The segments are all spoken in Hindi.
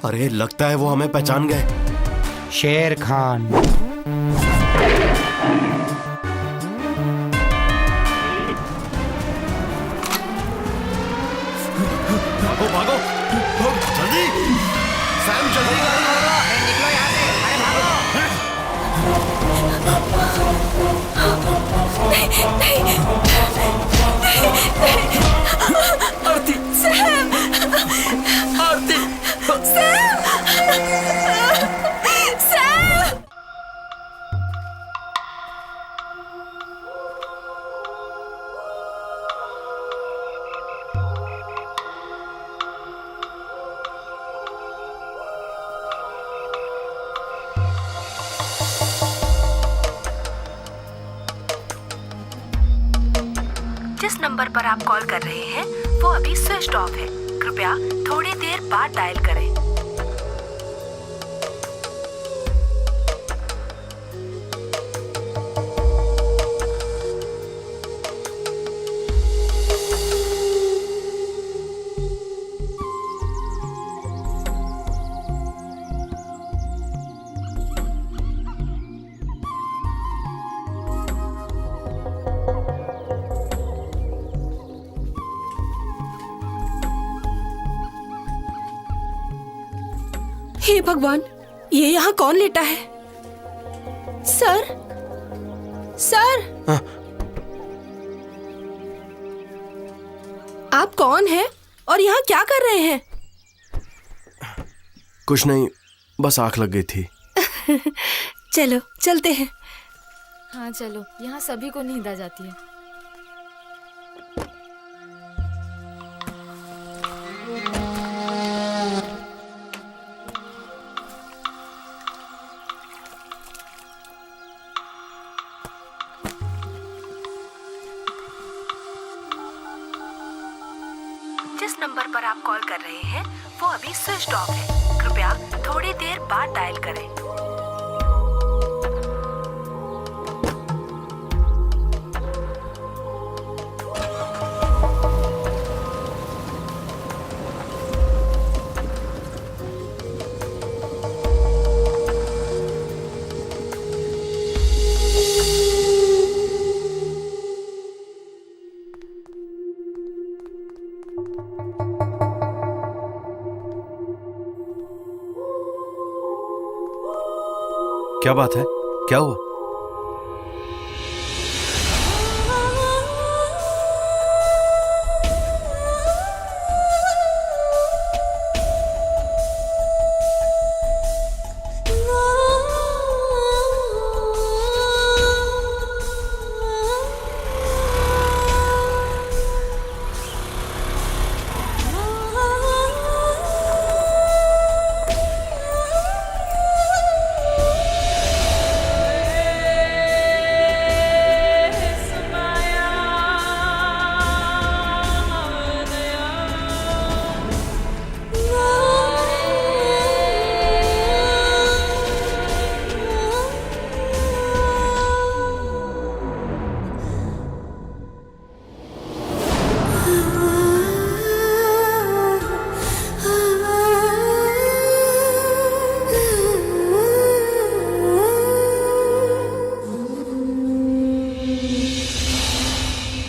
अरे लगता है वो हमें पहचान गए। शेर खान। भागो भागो जल्दी, सैम जल्दी गाड़ी भगा। निकलो यहाँ से, अरे भागो। आरती, सैम, आरती, सैम, सैम। जिस नंबर पर आप कॉल कर रहे हैं वो अभी स्विच ऑफ है। कृपया थोड़ी देर बाद डायल करें। हे भगवान, ये यहाँ कौन लेटा है? सर, सर, हाँ। आप कौन हैं और यहाँ क्या कर रहे हैं? कुछ नहीं, बस आंख लग गई थी। चलो चलते हैं। हाँ चलो, यहाँ सभी को नींद आ जाती है। जिस नंबर पर आप कॉल कर रहे हैं वो अभी स्विच ऑफ है। कृपया थोड़ी देर बाद डायल करें। क्या बात है, क्या हुआ?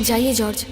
जाइए जॉर्ज।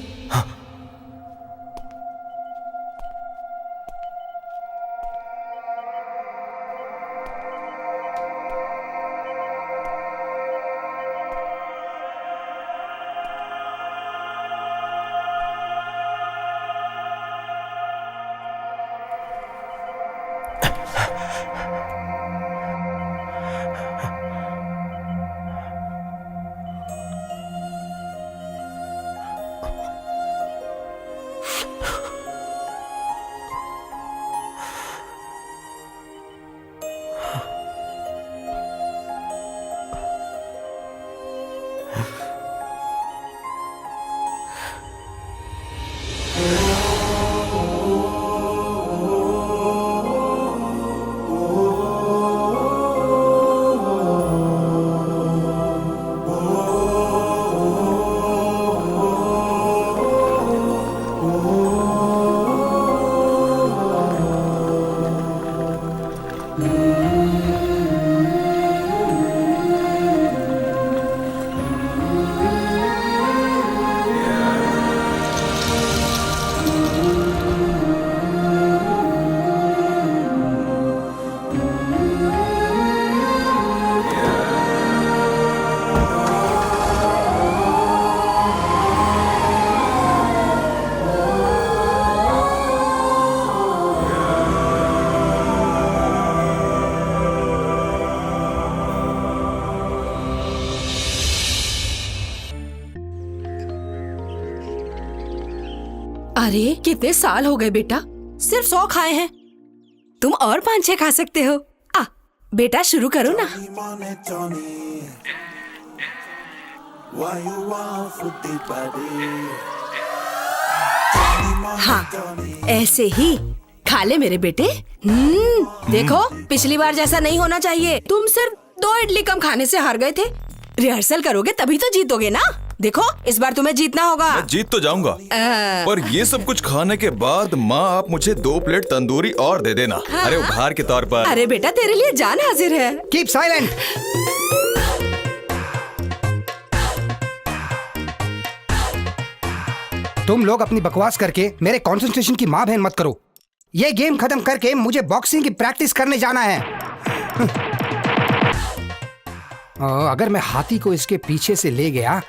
अरे कितने साल हो गए बेटा, सिर्फ 100 खाए हैं। तुम और 5-6 खा सकते हो। आ बेटा शुरू करो ना। हाँ ऐसे ही खा ले मेरे बेटे। देखो पिछली बार जैसा नहीं होना चाहिए। तुम सिर्फ 2 इडली कम खाने से हार गए थे। रिहर्सल करोगे तभी तो जीतोगे ना। देखो इस बार तुम्हें जीतना होगा। मैं जीत तो जाऊंगा, पर ये सब कुछ खाने के बाद माँ आप मुझे 2 प्लेट तंदूरी और दे देना। हाँ। अरे उपहार के तौर पर। अरे बेटा तेरे लिए जान हाजिर है। Keep silent. तुम लोग अपनी बकवास करके मेरे कंसंट्रेशन की माँ बहन मत करो। ये गेम खत्म करके मुझे बॉक्सिंग की प्रैक्टिस करने जाना है। अगर मैं हाथी को इसके पीछे से ले गया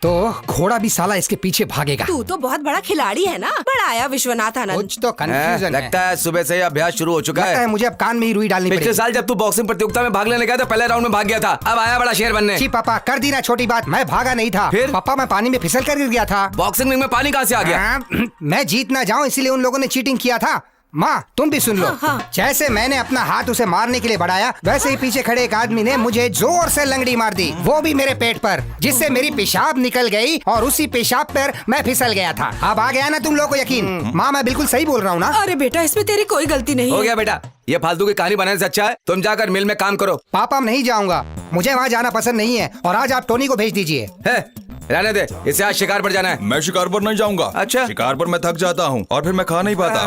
तो घोड़ा भी साला इसके पीछे भागेगा। तू तो बहुत बड़ा खिलाड़ी है ना। बड़ा आया विश्वनाथ आनंद। कुछ तो कंफ्यूजन है। लगता है सुबह से ही अभ्यास शुरू हो चुका लगता है मुझे अब कान में ही रुई डालनी पिछले पड़ेगी। साल जब तू बॉक्सिंग प्रतियोगिता में भाग लेने गया था, पहले राउंड में भाग गया था, अब आया बड़ा शेर बनने। जी पापा कर दी ना छोटी बात। मैं भागा नहीं था। फिर? पापा मैं पानी में फिसल कर गिर गया था। बॉक्सिंग रिंग में पानी कहाँ से आ गया? मैं जीत ना जाऊं इसलिए उन लोगों ने चीटिंग किया था। माँ तुम भी सुन लो। हाँ। जैसे मैंने अपना हाथ उसे मारने के लिए बढ़ाया, वैसे ही पीछे खड़े एक आदमी ने मुझे जोर से लंगड़ी मार दी, वो भी मेरे पेट पर, जिससे मेरी पेशाब निकल गई और उसी पेशाब पर मैं फिसल गया था। अब आ गया ना तुम लोगों को यकीन? माँ मैं बिल्कुल सही बोल रहा हूँ ना? अरे बेटा इसमें तेरी कोई गलती नहीं हो है। गया बेटा, ये फालतू की कहानी बनाने से अच्छा है तुम जाकर मिल में काम करो। पापा मैं नहीं जाऊंगा, मुझे वहाँ जाना पसंद नहीं है। और आज आप टोनी को भेज दीजिए। है रहने दे, इसे आज शिकार पर जाना है। मैं शिकार पर नहीं जाऊंगा। अच्छा। शिकार पर मैं थक जाता हूँ और फिर मैं खा नहीं पाता।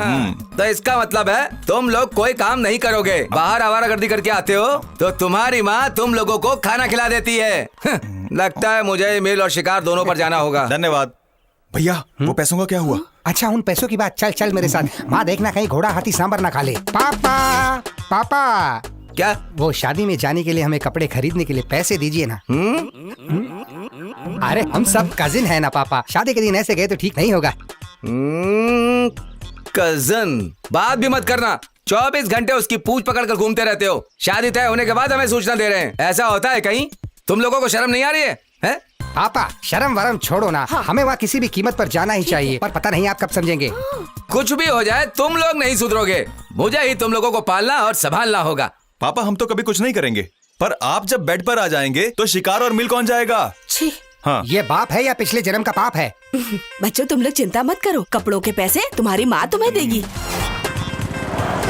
तो इसका मतलब है तुम लोग कोई काम नहीं करोगे, बाहर आवारागर्दी करके आते हो, तो तुम्हारी माँ तुम लोगों को खाना खिला देती है। लगता है मुझे मिल और शिकार दोनों पर जाना होगा। धन्यवाद भैया। वो पैसों का क्या हुआ? अच्छा उन पैसों की बात, चल चल मेरे साथ। माँ देखना कहीं घोड़ा हाथी सांबर ना खा ले। पापा पापा क्या? वो शादी में जाने के लिए हमें कपड़े खरीदने के लिए पैसे दीजिए ना। अरे हम सब कजिन है ना पापा, शादी के दिन ऐसे गए तो ठीक नहीं होगा। कजन, बात भी मत करना। 24 घंटे उसकी पूंछ पकड़कर घूमते रहते हो। शादी तय होने के बाद हमें सूचना दे रहे हैं, ऐसा होता है कहीं? तुम लोगों को शर्म नहीं आ रही है, हैं? पापा शर्म वरम छोड़ो ना। हमें वहाँ किसी भी कीमत पर जाना ही चाहिए, पर पता नहीं आप कब समझेंगे। कुछ भी हो जाए तुम लोग नहीं सुधरोगे। मुझे ही तुम लोगों को पालना और संभालना होगा। पापा हम तो कभी कुछ नहीं करेंगे, पर आप जब बेड पर आ जाएंगे तो शिकार और मिल कौन जाएगा? छी। हाँ। ये बाप है या पिछले जन्म का पाप है? बच्चों तुम लोग चिंता मत करो, कपड़ों के पैसे तुम्हारी माँ तुम्हें देगी।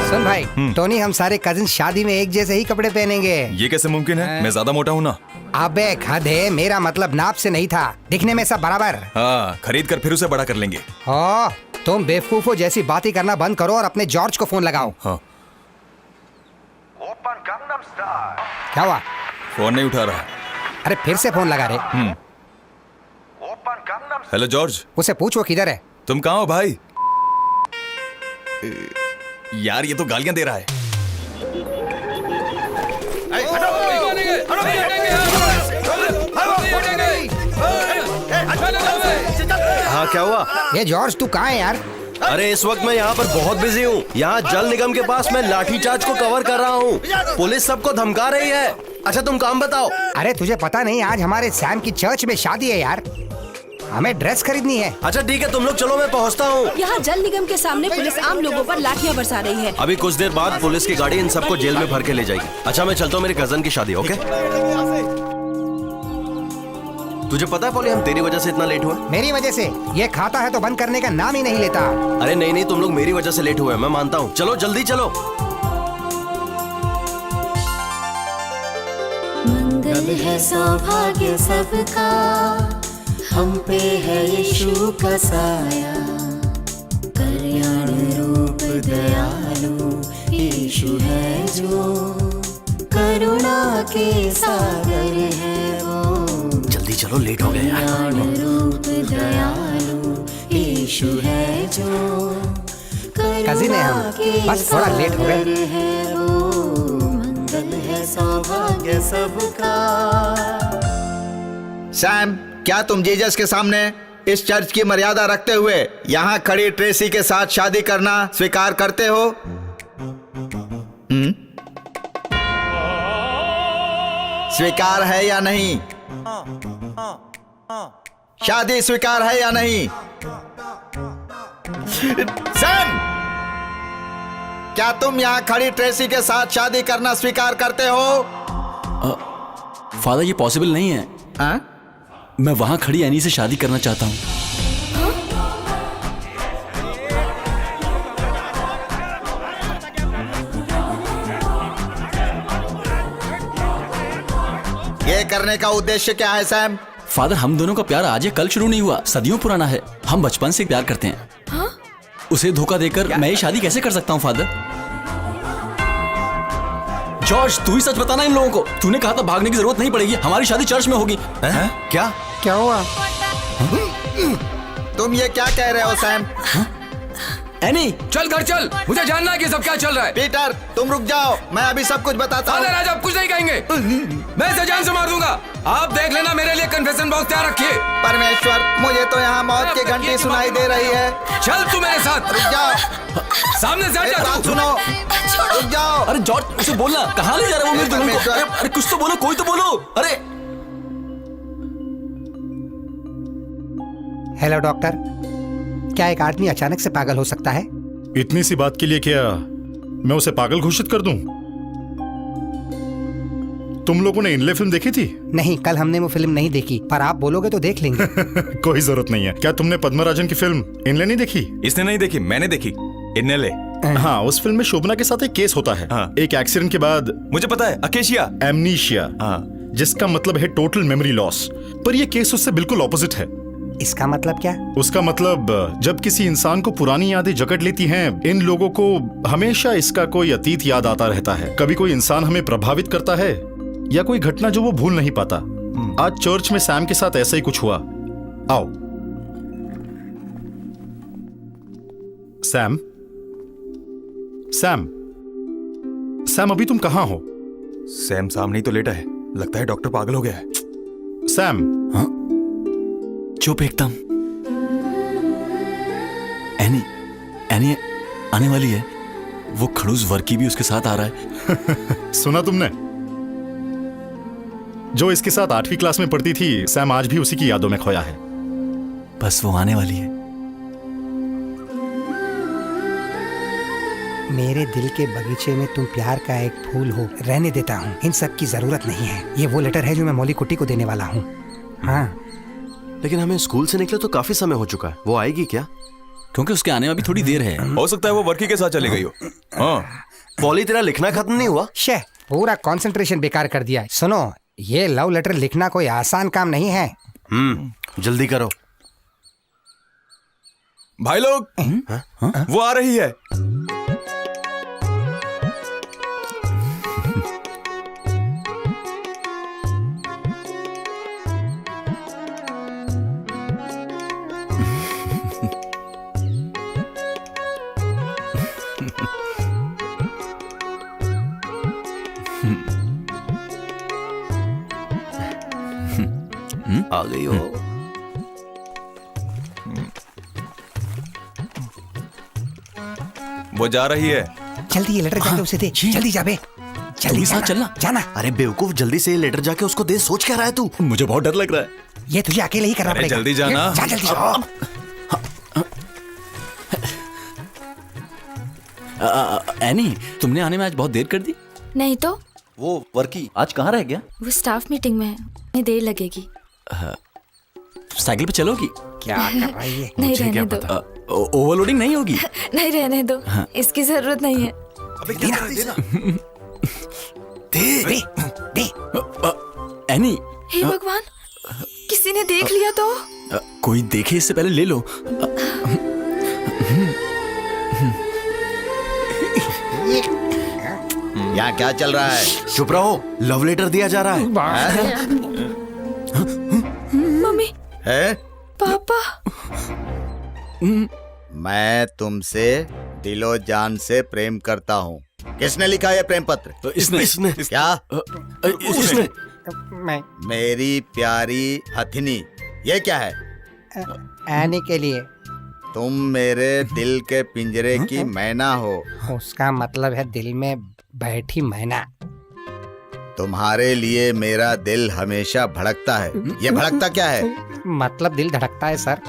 सुन भाई, टोनी हम सारे कजिन शादी में एक जैसे ही कपड़े पहनेंगे। ये कैसे मुमकिन है? मैं ज्यादा मोटा हूँ ना। अबे गधे, मेरा मतलब नाप से नहीं था, दिखने में सब बराबर। हाँ, खरीद कर फिर उसे बड़ा कर लेंगे। ओ, तुम बेवकूफो जैसी बातें करना बंद करो और अपने जॉर्ज को फोन लगाओ। हाँ। क्या हुआ? फोन नहीं उठा रहा। अरे फिर से फोन लगा रहे। Hello George. उसे पूछ वो किधर है। तुम कहाँ हो भाई? यार ये तो गालियां दे रहा है। हाँ क्या हुआ? ये जॉर्ज तू कहाँ है यार? अरे इस वक्त मैं यहाँ पर बहुत बिजी हूँ। यहाँ जल निगम के पास मैं लाठीचार्ज को कवर कर रहा हूँ। पुलिस सबको धमका रही है। अच्छा तुम काम बताओ। अरे तुझे पता नहीं आज हमारे सैम की चर्च में शादी है यार, हमें ड्रेस खरीदनी है। अच्छा ठीक है तुम लोग चलो, मैं पहुँचता हूँ। यहाँ जल निगम के सामने पुलिस आम लोगों पर लाठियाँ बरसा रही है। अभी कुछ देर बाद पुलिस की गाड़ी इन सबको जेल में भर के ले जाएगी। अच्छा मैं चलता हूँ, मेरे कजन की शादी। ओके तुझे पता है पॉली, हम तेरी वजह से इतना लेट हुआ। मेरी वजह से? ये खाता है तो बंद करने का नाम ही नहीं लेता। अरे नहीं नहीं, तुम लोग मेरी वजह से लेट हुए, मैं मानता हूँ। चलो जल्दी चलो। मंगल है सौभाग्य सबका, हम पे है यीशु का साया, कल्याण रूप दयालु यीशु है जो, करुणा के सागर है वो, जल्दी चलो, लेट हो गए यार। कल्याण रूप दयालु यीशु है जो, कजिन है हम, बस थोड़ा लेट हो गए। है वो, मंगल है सौभाग्य सबका। सैम, क्या तुम जीसस के सामने इस चर्च की मर्यादा रखते हुए यहाँ खड़ी ट्रेसी के साथ शादी करना स्वीकार करते हो? स्वीकार है या नहीं? शादी स्वीकार है या नहीं? सैम, क्या तुम यहाँ खड़ी ट्रेसी के साथ शादी करना स्वीकार करते हो? फादर ये पॉसिबल नहीं है। मैं वहां खड़ी एनी से शादी करना चाहता हूँ। ये करने का उद्देश्य क्या है सैम? फादर हम दोनों का प्यार आज या कल शुरू नहीं हुआ, सदियों पुराना है। हम बचपन से प्यार करते हैं। उसे धोखा देकर मैं ये शादी कैसे कर सकता हूँ फादर? जॉर्ज तू ही सच बताना इन लोगों को। तूने कहा था भागने की जरूरत नहीं पड़ेगी, हमारी शादी चर्च में होगी। क्या हुआ? तुम ये क्या कह रहे हो सैम? एनी चल घर चल, मुझे जानना है कि सब क्या चल रहा है। पीटर तुम रुक जाओ, मैं अभी सब कुछ बताता हूँ। फादर आज आप कुछ नहीं कहेंगे, मैं इसे जान से मार दूंगा। आप देख लेना, मेरे लिए कन्फेशन बॉक्स तैयार रखिए। परमेश्वर, मुझे तो यहाँ मौत की घंटी सुनाई दे रही है। चल तू मेरे साथ, रुक जाओ, सामने से हट एक जा बात तू। सुनो, रुक जाओ। अरे जॉर्ज उसे बोलना, कहाँ ले जा रहे हो मेरे दुल्हन को? अरे कुछ तो बोलो, कोई तो बोलो। अरे हेलो डॉक्टर, क्या एक आदमी अचानक से पागल हो सकता है? इतनी सी बात के लिए क्या मैं उसे पागल घोषित कर दूं? तुम लोगों ने इनले फिल्म देखी थी? नहीं, कल हमने वो फिल्म नहीं देखी, पर आप बोलोगे तो देख लेंगे। कोई जरूरत नहीं है। क्या तुमने पद्मराजन की फिल्म इनले नहीं देखी? इसने नहीं देखी, मैंने देखी इनले। हाँ, उस फिल्म में शोभना के साथ एक केस होता है। हाँ। एक एक्सीडेंट के बाद मुझे पता है, अकेशिया, एमनीशिया, जिसका मतलब है टोटल मेमोरी लॉस। पर यह केस उससे बिल्कुल ऑपोजिट है। इसका मतलब क्या? उसका मतलब जब किसी इंसान को पुरानी यादें जकड़ लेती हैं, इन लोगों को हमेशा इसका कोई अतीत याद आता रहता है। कभी कोई इंसान हमें प्रभावित करता है या कोई घटना जो वो भूल नहीं पाता। आज चर्च में सैम के साथ ऐसा ही कुछ हुआ। आओ सैम, सैम, सैम अभी तुम कहां हो? सैम सामने ही तो लेटा है, लगता है डॉक्टर पागल हो गया है। सैम। हाँ? चुप एकदम। एनी आने वाली है। वो खड़ूस वर्की भी उसके साथ आ रहा है। सुना तुमने? जो इसके साथ 8वीं क्लास में पढ़ती थी, सैम आज भी उसी की यादों में खोया है। बस वो आने वाली है। मेरे दिल के बगीचे में तुम प्यार का एक फूल हो, रहने देता हूँ। इन सब की जरूरत नहीं है। ये वो लेटर है जो मैं मौली कुट्टी को देने वाला हूँ। हाँ, लेकिन हमें स्कूल से निकले तो काफी समय हो चुका है। वो आएगी क्या? क्योंकि उसके आने में अभी थोड़ी देर है। हो सकता है वो वर्की के साथ चली गई हो। हाँ। पॉली तेरा लिखना खत्म नहीं हुआ? शे, पूरा कंसंट्रेशन बेकार कर दिया। सुनो, ये लव लेटर लिखना कोई आसान काम नहीं है। जल्दी करो भाई लोग। वो आ रही है। आ गई हो। वो जा रही है। जल्दी ये लेटर जाके उसे दे। जल्दी जा बे, जल्दी साथ चलना। जाना। अरे बेवकूफ, जल्दी से ये लेटर जाके उसको दे। सोच क्या रहा है तू? मुझे बहुत डर लग रहा है। ये तुझे अकेले ही करना अरे पड़ेगा। जल्दी जाना। जा जल्दी जा। एनी तुमने आने में आज बहुत देर कर दी। नहीं तो वो वर्की आज कहाँ रह गया? वो स्टाफ मीटिंग में है, उन्हें देर लगेगी। साइकिल पे चलोगी? क्या कर रही है? नहीं रहने दो। ओवरलोडिंग नहीं होगी? नहीं रहने दो, इसकी जरूरत नहीं है। अबे देना देना। दे दे। एनी हे भगवान, किसी ने देख लिया तो? कोई देखे इससे पहले ले लो। यहाँ क्या चल रहा है? चुप रहो, लव लेटर दिया जा रहा है। मम्मी, है? पापा। मैं तुमसे दिलो जान से प्रेम करता हूँ। किसने लिखा ये प्रेम पत्र? इसने क्या? उसने। मैं मेरी प्यारी हथिनी, ये क्या है? आने के लिए। तुम मेरे दिल के पिंजरे की मैना हो। उसका मतलब है दिल में बैठी मैना। तुम्हारे लिए मेरा दिल हमेशा भड़कता है। ये भड़कता क्या है? मतलब दिल धड़कता है सर।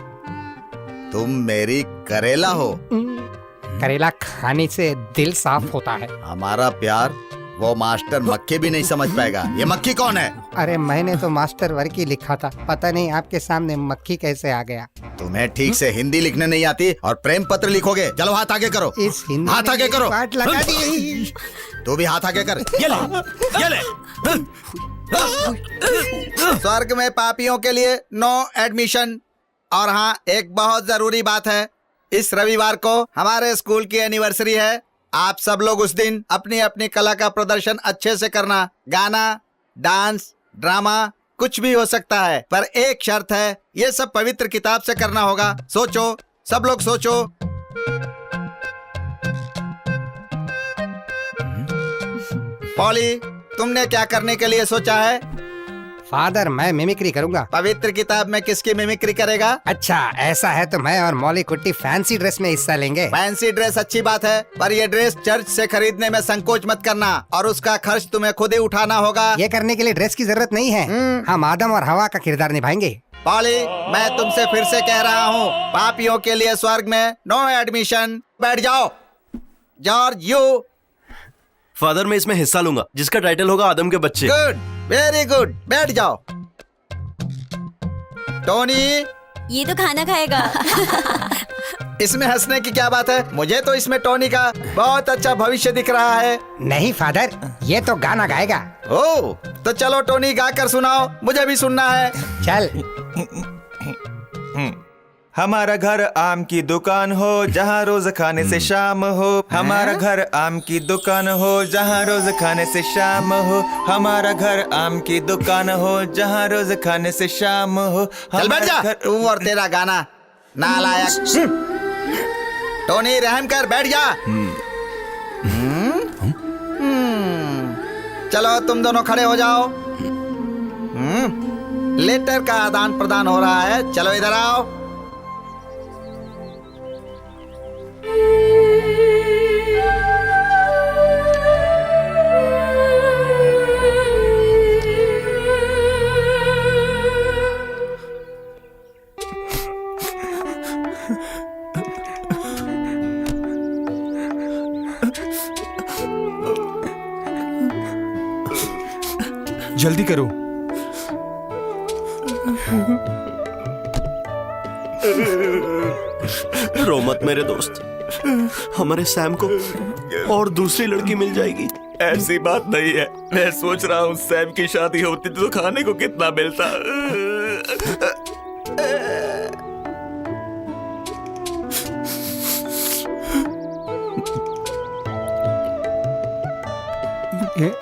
तुम मेरी करेला हो। करेला खाने से दिल साफ होता है। हमारा प्यार वो मास्टर मक्खी भी नहीं समझ पाएगा। ये मक्खी कौन है? अरे मैंने तो मास्टर वर्क ही लिखा था, पता नहीं आपके सामने मक्खी कैसे आ गया। तुम्हें ठीक से हिंदी लिखने नहीं आती और प्रेम पत्र लिखोगे। चलो हाथ आगे करो। इस हिंदी हाथ आगे करो। पार्ट लगा दी। तू भी हाथ आगे कर। ये ले। स्वर्ग में पापियों के लिए नो एडमिशन। और हाँ, एक बहुत जरूरी बात है, इस रविवार को हमारे स्कूल की एनिवर्सरी है। आप सब लोग उस दिन अपनी अपनी कला का प्रदर्शन अच्छे से करना। गाना, डांस, ड्रामा कुछ भी हो सकता है, पर एक शर्त है, ये सब पवित्र किताब से करना होगा। सोचो, सब लोग सोचो। पॉली, तुमने क्या करने के लिए सोचा है? फादर, मैं मिमिक्री करूंगा। पवित्र किताब में किसकी मिमिक्री करेगा? अच्छा, ऐसा है तो मैं और मौली कुट्टी फैंसी ड्रेस में हिस्सा लेंगे। फैंसी ड्रेस अच्छी बात है, पर ये ड्रेस चर्च से खरीदने में संकोच मत करना और उसका खर्च तुम्हें खुद ही उठाना होगा। ये करने के लिए ड्रेस की जरूरत नहीं है, हम आदम और हवा का किरदार निभाएंगे। पॉली, मैं तुमसे फिर से कह रहा हूँ, पापियों के लिए स्वर्ग में नो एडमिशन। बैठ जाओ। George, you. फादर, मैं इसमें हिस्सा लूंगा जिसका टाइटल होगा आदम के बच्चे। Good, very good. बैठ जाओ। टोनी, ये तो खाना खाएगा। इसमें हंसने की क्या बात है? मुझे तो इसमें टोनी का बहुत अच्छा भविष्य दिख रहा है। नहीं फादर, ये तो गाना गाएगा। ओह, तो चलो टोनी गा कर सुनाओ, मुझे भी सुनना है। चल। हमारा घर आम की दुकान हो, जहाँ रोज खाने से शाम हो। हमारा घर आम की दुकान हो, जहाँ रोज खाने से शाम हो। हमारा घर आम की दुकान हो, जहाँ रोज खाने से शाम हो। चल बैठ जा, तू और तेरा गाना, नालायक। टोनी, रहम कर, बैठ जा। चलो तुम दोनों खड़े हो जाओ। लेटर का आदान प्रदान हो रहा है, चलो इधर आओ। जल्दी करो। रो मत मेरे दोस्त, हमारे सैम को और दूसरी लड़की मिल जाएगी। ऐसी बात नहीं है, मैं सोच रहा हूँ सैम की शादी होती तो खाने को कितना मिलता।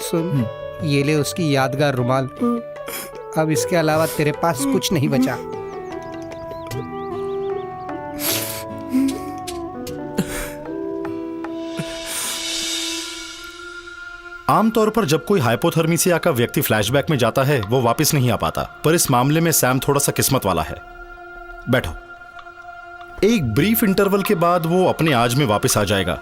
सुन, ये ले उसकी यादगार रुमाल। अब इसके अलावा तेरे पास कुछ नहीं बचा। आमतौर पर जब कोई हाइपोथर्मिया का व्यक्ति फ्लैशबैक में जाता है वो वापस नहीं आ पाता, पर इस मामले में सैम थोड़ा सा किस्मत वाला है। बैठो। एक ब्रीफ इंटरवल के बाद वो अपने आज में वापस आ जाएगा।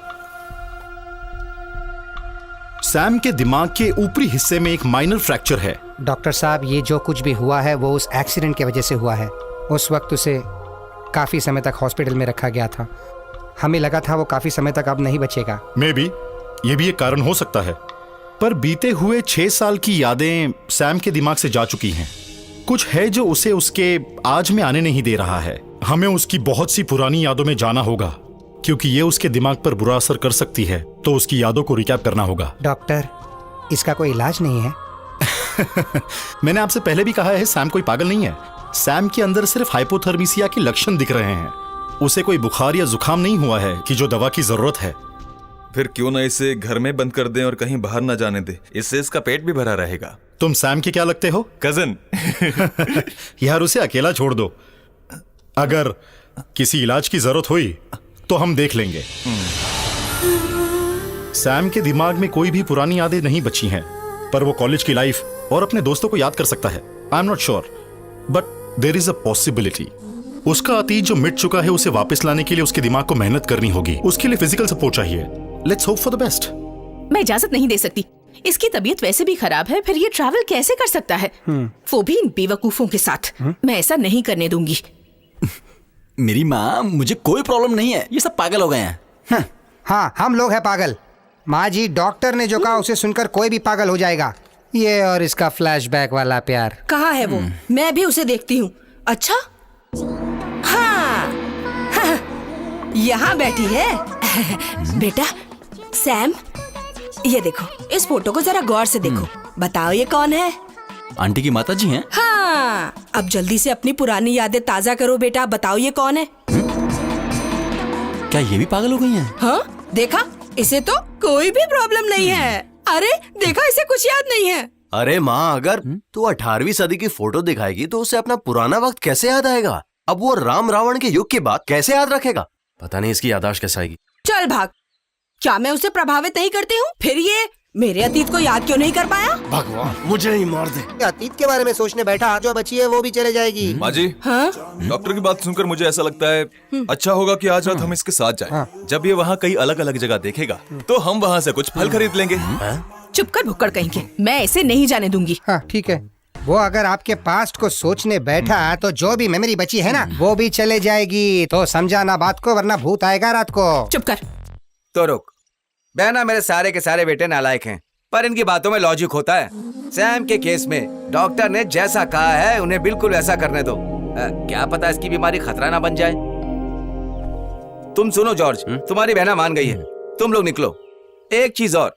सैम के दिमाग के ऊपरी हिस्से में एक माइनर फ्रैक्चर है। डॉक्टर साहब, ये जो कुछ भी हुआ है वो उस एक्सीडेंट की वजह से हुआ है। उस वक्त उसे काफी समय तक हॉस्पिटल में रखा गया था। हमें लगा था वो काफी समय तक अब नहीं बचेगा। मे बी ये भी एक कारण हो सकता है, पर बीते हुए 6 साल की यादें सैम के दिमाग से जा चुकी हैं। कुछ है जो उसे उसके आज में आने नहीं दे रहा है। हमें उसकी बहुत सी पुरानी यादों में जाना होगा, क्योंकि ये उसके दिमाग पर बुरा असर कर सकती है, तो उसकी यादों को रिकैप करना होगा। डॉक्टर, इसका कोई इलाज नहीं है? मैंने आपसे पहले भी कहा है, सैम कोई पागल नहीं है। सैम के अंदर सिर्फ हाइपोथर्मिया के लक्षण दिख रहे हैं। उसे कोई बुखार या जुकाम नहीं हुआ है कि जो दवा की जरूरत है। फिर क्यों ना इसे घर में बंद कर दें और कहीं बाहर ना जाने दे, इससे इसका पेट भी भरा रहेगा। तुम सैम के क्या लगते हो? कजन। यार, उसे अकेला छोड़ दो। अगर किसी इलाज की जरूरत हुई तो हम देख लेंगे। सैम के दिमाग में कोई भी पुरानी यादें नहीं बची हैं, पर वो कॉलेज की लाइफ और अपने दोस्तों को याद कर सकता है। I am not sure, but there is a possibility. उसका अतीत जो मिट चुका है उसे वापस लाने के लिए उसके दिमाग को मेहनत करनी होगी। उसके लिए फिजिकल सपोर्ट चाहिए। Let's hope for the best. मैं इजाजत नहीं दे सकती, इसकी तबीयत वैसे भी खराब है, फिर ये ट्रैवल कैसे कर सकता है? वो भी इन बेवकूफों के साथ। मैं ऐसा नहीं करने दूंगी। मेरी माँ, मुझे कोई प्रॉब्लम नहीं है, ये सब पागल हो गए हैं। हाँ, हम लोग हैं पागल। माँ जी, डॉक्टर ने जो कहा उसे सुनकर कोई भी पागल हो जाएगा। ये और इसका फ्लैशबैक वाला प्यार। कहाँ है वो? मैं भी उसे देखती हूँ। अच्छा, हाँ, यहाँ बैठी है। बेटा सैम, ये देखो, इस फोटो को जरा गौर से देखो। बताओ ये कौन है? आंटी की माता जी हैं। हाँ, अब जल्दी से अपनी पुरानी यादें ताजा करो बेटा। बताओ ये कौन है? क्या ये भी पागल हो गई हैं? हाँ, देखा, इसे तो कोई भी प्रॉब्लम नहीं है। अरे देखा, इसे कुछ याद नहीं है। अरे माँ, अगर तू 18वीं सदी की फोटो दिखाएगी तो उसे अपना पुराना वक्त कैसे याद आएगा? अब वो राम रावण के युग की बात कैसे याद रखेगा? पता नहीं इसकी याददाश्त कैसे आएगी। चल भाग। क्या मैं उसे प्रभावित नहीं करती हूँ? फिर ये मेरे अतीत को याद क्यों नहीं कर पाया? भगवान, मुझे ही मार दे। अतीत के बारे में सोचने बैठा, जो बची है वो भी चले जाएगी। माँ जी, हाँ? डॉक्टर की बात सुनकर मुझे ऐसा लगता है अच्छा होगा कि आज रात हम इसके साथ जाएं। जब ये वहाँ कई अलग अलग जगह देखेगा तो हम वहाँ से कुछ फल खरीद लेंगे। चुप कर भुक्कड़ कहीं के, मैं इसे नहीं जाने दूंगी। हाँ ठीक है, वो अगर आपके पास्ट को सोचने बैठा तो जो भी मेमोरी बची है ना वो भी चले जाएगी। तो समझाना बात को, वरना भूत आएगा रात को। चुप कर। तो रुक, बहना मेरे सारे के सारे बेटे नालायक हैं, पर इनकी बातों में लॉजिक होता है। सैम के केस में डॉक्टर ने जैसा कहा है उन्हें बिल्कुल वैसा करने दो। क्या पता इसकी बीमारी खतरा ना बन जाए। तुम सुनो जॉर्ज, तुम्हारी बहना मान गई है, तुम लोग निकलो। एक चीज और,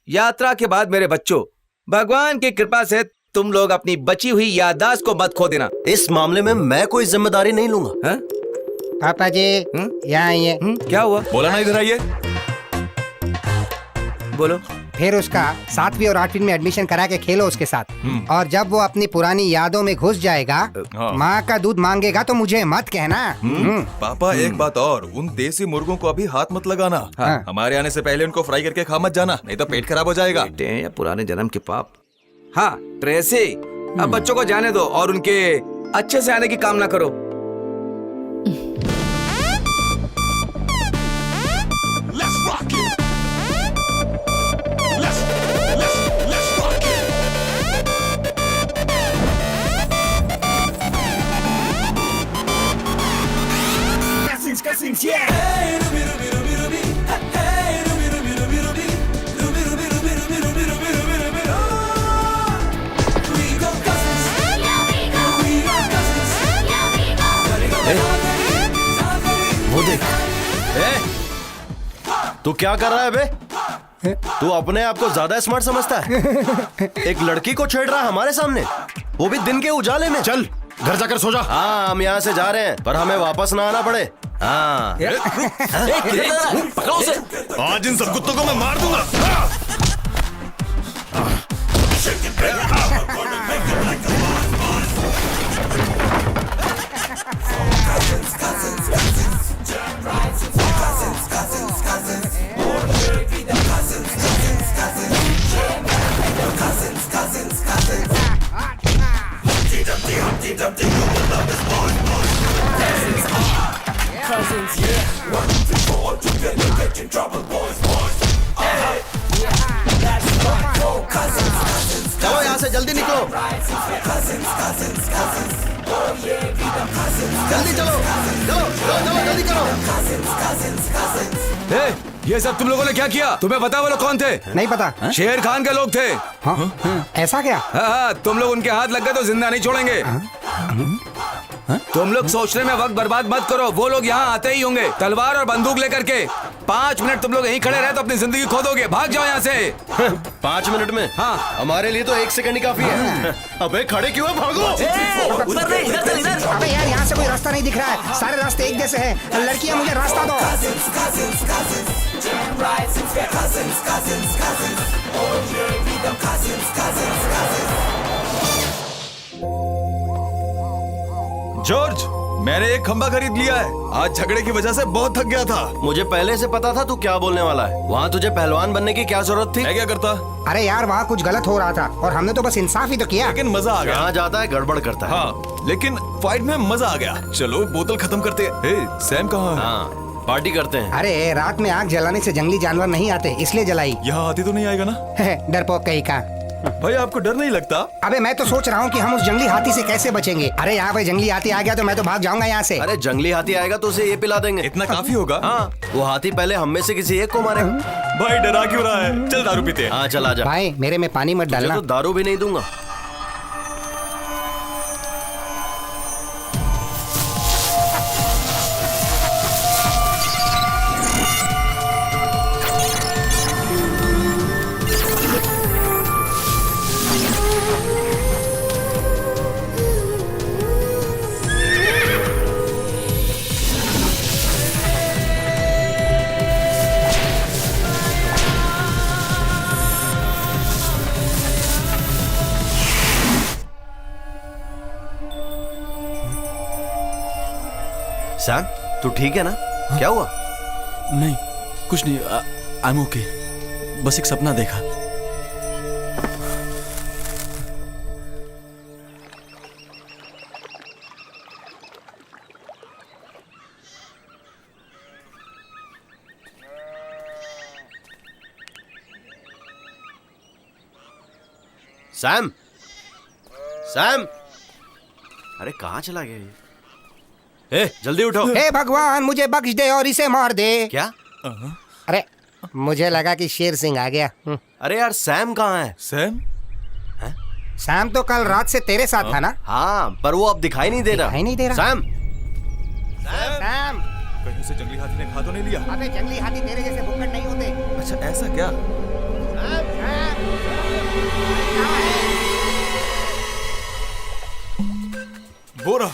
यात्रा के बाद मेरे बच्चों, भगवान की कृपा से तुम लोग अपनी बची हुई याददाश्त को मत खो देना। इस मामले में मैं कोई जिम्मेदारी नहीं लूंगा। पापा जी यहाँ आइए। क्या हुआ? बोला ना, इधर आइए। बोलो। फिर उसका 7वीं और 8वीं में एडमिशन करा के खेलो उसके साथ। और जब वो अपनी पुरानी यादों में घुस जाएगा, माँ का दूध मांगेगा तो मुझे मत कहना। पापा, एक बात और, उन देसी मुर्गों को अभी हाथ मत लगाना। हाँ। हमारे आने से पहले उनको फ्राई करके खा मत जाना, नहीं तो पेट खराब हो जाएगा। बेटे या पुराने जन्म के पाप। हाँ ट्रेसी, अब बच्चों को जाने दो और उनके अच्छे से आने की कामना करो। वो देख, तू क्या कर रहा है बे? तू अपने आप को ज्यादा स्मार्ट समझता है? एक लड़की को छेड़ रहा है हमारे सामने, वो भी दिन के उजाले में। चल घर जाकर सो जा। हाँ, हम यहाँ से जा रहे हैं, पर हमें वापस ना आना पड़े। हाँ। पकड़ो उसे। आज इन सब कुत्तों को मैं मार दूंगा। चलो यहाँ से जल्दी निकलो। जल्दी चलो, चलो चलो चलो, जल्दी करो। ये सब तुम लोगों ने क्या किया? तुम्हें पता वो लोग कौन थे? नहीं पता। शेर खान के लोग थे। ऐसा क्या? हाँ, तुम लोग उनके हाथ लग गए तो जिंदा नहीं छोड़ेंगे। तुम लोग सोचने में वक्त बर्बाद मत करो, वो लोग यहाँ आते ही होंगे तलवार और बंदूक लेकर के। 5 मिनट तुम लोग यहीं खड़े रहे तो अपनी जिंदगी खो दोगे। भाग जाओ यहाँ से। 5 मिनट में? हाँ। हमारे लिए तो 1 सेकंड ही काफी है। अबे खड़े क्यों है? भागो। उधर नहीं, इधर चल, इधर। अबे यार, यहाँ से कोई रास्ता नहीं दिख रहा है, सारे रास्ते एक जैसे हैं। लड़कियाँ, मुझे रास्ता दो। जॉर्ज, मैंने एक खंबा खरीद लिया है, आज झगड़े की वजह से बहुत थक गया था। मुझे पहले से पता था तू क्या बोलने वाला है। वहाँ तुझे पहलवान बनने की क्या जरूरत थी? मैं क्या करता? अरे यार, वहाँ कुछ गलत हो रहा था और हमने तो बस इंसाफ ही तो किया। लेकिन मजा आ गया। जहाँ जाता है गड़बड़ करता है। हाँ, लेकिन फाइट में मजा आ गया। चलो बोतल खत्म करते हैं। हे, सैम कहाँ है? हाँ, पार्टी करते हैं। अरे रात में आग जलाने से जंगली जानवर नहीं आते, इसलिए जलाई। यहाँ आती तो नहीं आएगा ना? डरपोक कहीं का। भाई आपको डर नहीं लगता? अबे मैं तो सोच रहा हूँ कि हम उस जंगली हाथी से कैसे बचेंगे। अरे यहाँ पे जंगली हाथी आ गया तो मैं तो भाग जाऊंगा यहाँ से। अरे जंगली हाथी आएगा तो उसे ये पिला देंगे। इतना काफी होगा? हाँ, वो हाथी पहले हम में से किसी एक को मारेगा। भाई डरा क्यों रहा है? चल दारू पीते हैं। हाँ चल आजा। भाई मेरे में पानी मत डालना। तो दारू भी नहीं दूंगा। सैम, तू ठीक है ना? क्या हुआ? नहीं, कुछ नहीं। I am okay. बस एक सपना देखा। सैम, सैम, अरे कहाँ चला गया ये? ए, जल्दी उठो। हे भगवान, मुझे बख्श दे और इसे मार दे। क्या? अरे मुझे लगा कि शेर सिंह आ गया। अरे यार सैम कहाँ है? सैम? सैम तो कल रात से तेरे साथ था ना? हाँ, पर वो अब दिखाई नहीं दे रहा। दिखाई नहीं दे रहा? सैम, सैम, कहीं से जंगली हाथी ने खा तो नहीं लिया? अबे जंगली हाथी तेरे जैसे भुक्कड़ नहीं होते। अच्छा ऐसा क्या? बोरा,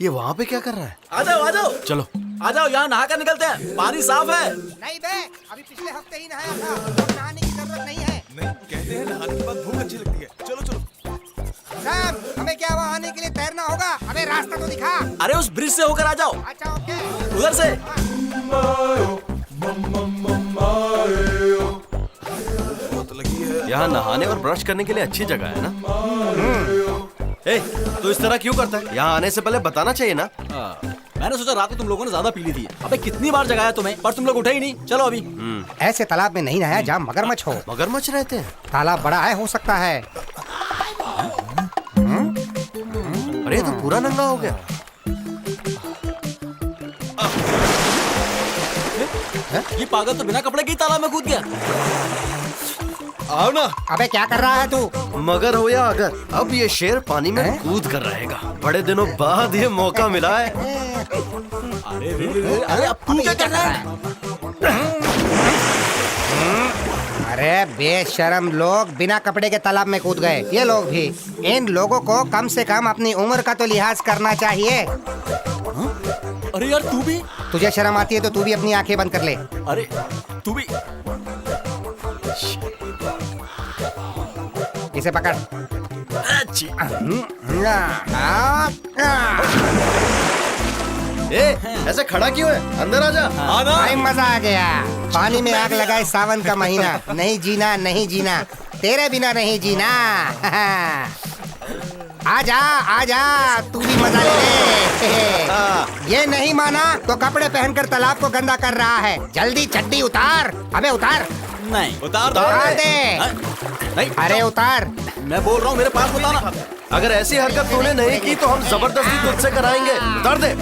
ये वहाँ पे क्या कर रहा है? आ जाओ। चलो आ जाओ, यहाँ नहा कर निकलते हैं। पानी साफ है। नहीं बे, अभी पिछले हफ्ते ही नहाया था। अब नहाने की जरूरत नहीं है। नहीं कहते हैं नहाने के बाद भूख अच्छी लगती है। चलो चलो। सैम, हमें क्या वहाँ आने के लिए तैरना होगा? हमें रास्ता तो दिखा। अरे उस ब्रिज से होकर आ जाओ। अच्छा ओके। उधर से। यहाँ नहाने और ब्रश करने के लिए अच्छी जगह है ना? ए, तू इस तरह क्यों करता है? यहाँ आने से पहले बताना चाहिए ना? मैंने सोचा रात को तुम लोगों ने ज्यादा पी ली थी। अबे कितनी बार जगाया तुम्हें, पर तुम लोग उठे ही नहीं। चलो अभी। ऐसे तालाब में नहीं नहाया जहाँ मगरमच्छ हो। मगरमच्छ रहते हैं? तालाब बड़ा है, हो सकता है। अरे तो पूरा नंगा हो गया। ये पागल तो बिना कपड़े के ही तालाब में कूद गया। आओ ना। अबे क्या कर रहा है तू? मगर हो या अगर, अब ये शेर पानी में कूद कर रहेगा। बड़े दिनों बाद ये मौका मिला है। अरे अब तू क्या कर रहा है? अरे बेशरम लोग बिना कपड़े के तालाब में कूद गए। ये लोग भी। इन लोगों को कम से कम अपनी उम्र का तो लिहाज करना चाहिए। अरे यार तू भी। तुझे शर्म आती है तो तू भी अपनी आंखें बंद कर ले। अरे तू भी। इसे पकड़। ए, ऐसे खड़ा क्यों है? अंदर आजा। भाई मजा आ गया। पानी में आग लगाए सावन का महीना। नहीं जीना, नहीं जीना, तेरे बिना नहीं जीना। आजा आजा, तू भी मजा ले। ये नहीं माना तो कपड़े पहनकर तालाब को गंदा कर रहा है। जल्दी चड्डी उतार। अबे उतार। नहीं उतार दे। नहीं, अरे उतार। मैं बोल रहा हूँ, मेरे पास बताना। अगर ऐसी हरकत तूने नहीं की तो हम जबरदस्ती तुझसे कराएंगे। उतार दे।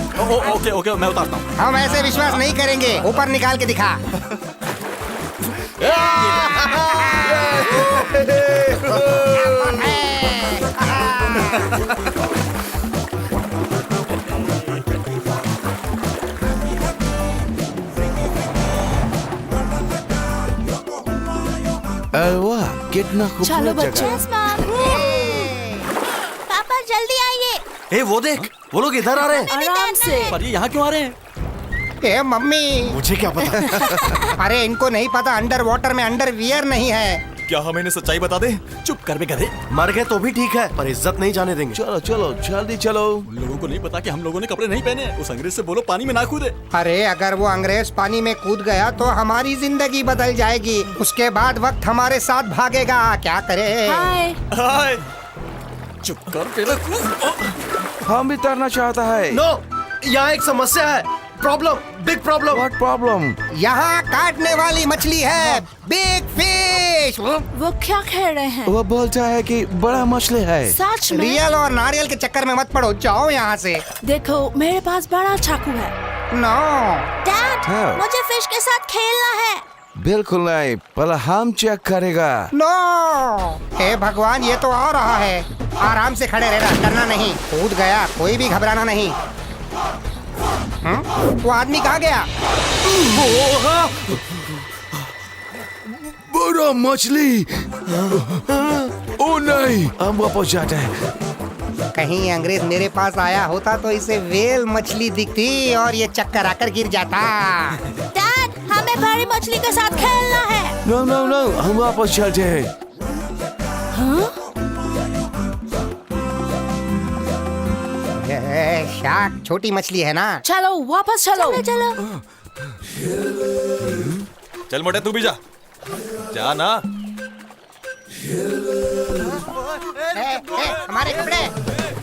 ओके ओके, मैं उतारता हूँ। हम ऐसे विश्वास नहीं करेंगे। ऊपर निकाल के दिखा। वाह कितना चलो बच्चों। पापा जल्दी आइए। ए, वो देख, वो लोग इधर आ रहे हैं। आराम से। पर ये यहाँ क्यों आ रहे हैं? ए मम्मी। मुझे क्या पता? अरे इनको नहीं पता अंडर वाटर में अंडरवियर नहीं है। क्या हम इन्हें सच्चाई बता दें? चुप कर बे गधे। मर गए तो भी ठीक है, पर इज्जत नहीं जाने देंगे। चलो चलो जल्दी चलो। उन लोगों को नहीं पता कि हम लोगों ने कपड़े नहीं पहने। उस अंग्रेज से बोलो पानी में ना कूदे। अरे अगर वो अंग्रेज पानी में कूद गया तो हमारी जिंदगी बदल जाएगी। उसके बाद वक्त हमारे साथ भागेगा। क्या करे? हाय। हाय। चुप कर पहले। हम भी तैरना चाहता है। नो, यहाँ एक समस्या है। Problem, big problem. What problem? यहाँ काटने वाली मछली है। Big fish. रमेश। वो क्या कह रहे हैं? वो बोलता है कि बड़ा मछली है। सच में? रियल और नारियल के चक्कर में मत पड़ो, जाओ यहाँ से। देखो मेरे पास बड़ा चाकू है। नो डैड, हाँ। मुझे फिश के साथ खेलना है। बिल्कुल नहीं, पहले हम चेक करेगा। नो, हे भगवान, ये तो आ रहा है। आराम से खड़े रहना, डरना नहीं। कूद गया, कोई भी घबराना नहीं। वो आदमी कहाँ गया? बड़ा मछली। ओ नहीं, हम वापस जाते हैं। कहीं अंग्रेज मेरे पास आया होता तो इसे वेल मछली दिखती और ये चक्कर आकर गिर जाता। डैड, हमें बड़ी मछली के साथ खेलना है। नो नो नो, हम वापस चलते हैं। शार्क छोटी मछली है ना। चलो वापस चलो। चलो चल मोटे, तू भी जा ना। हमारे कपड़े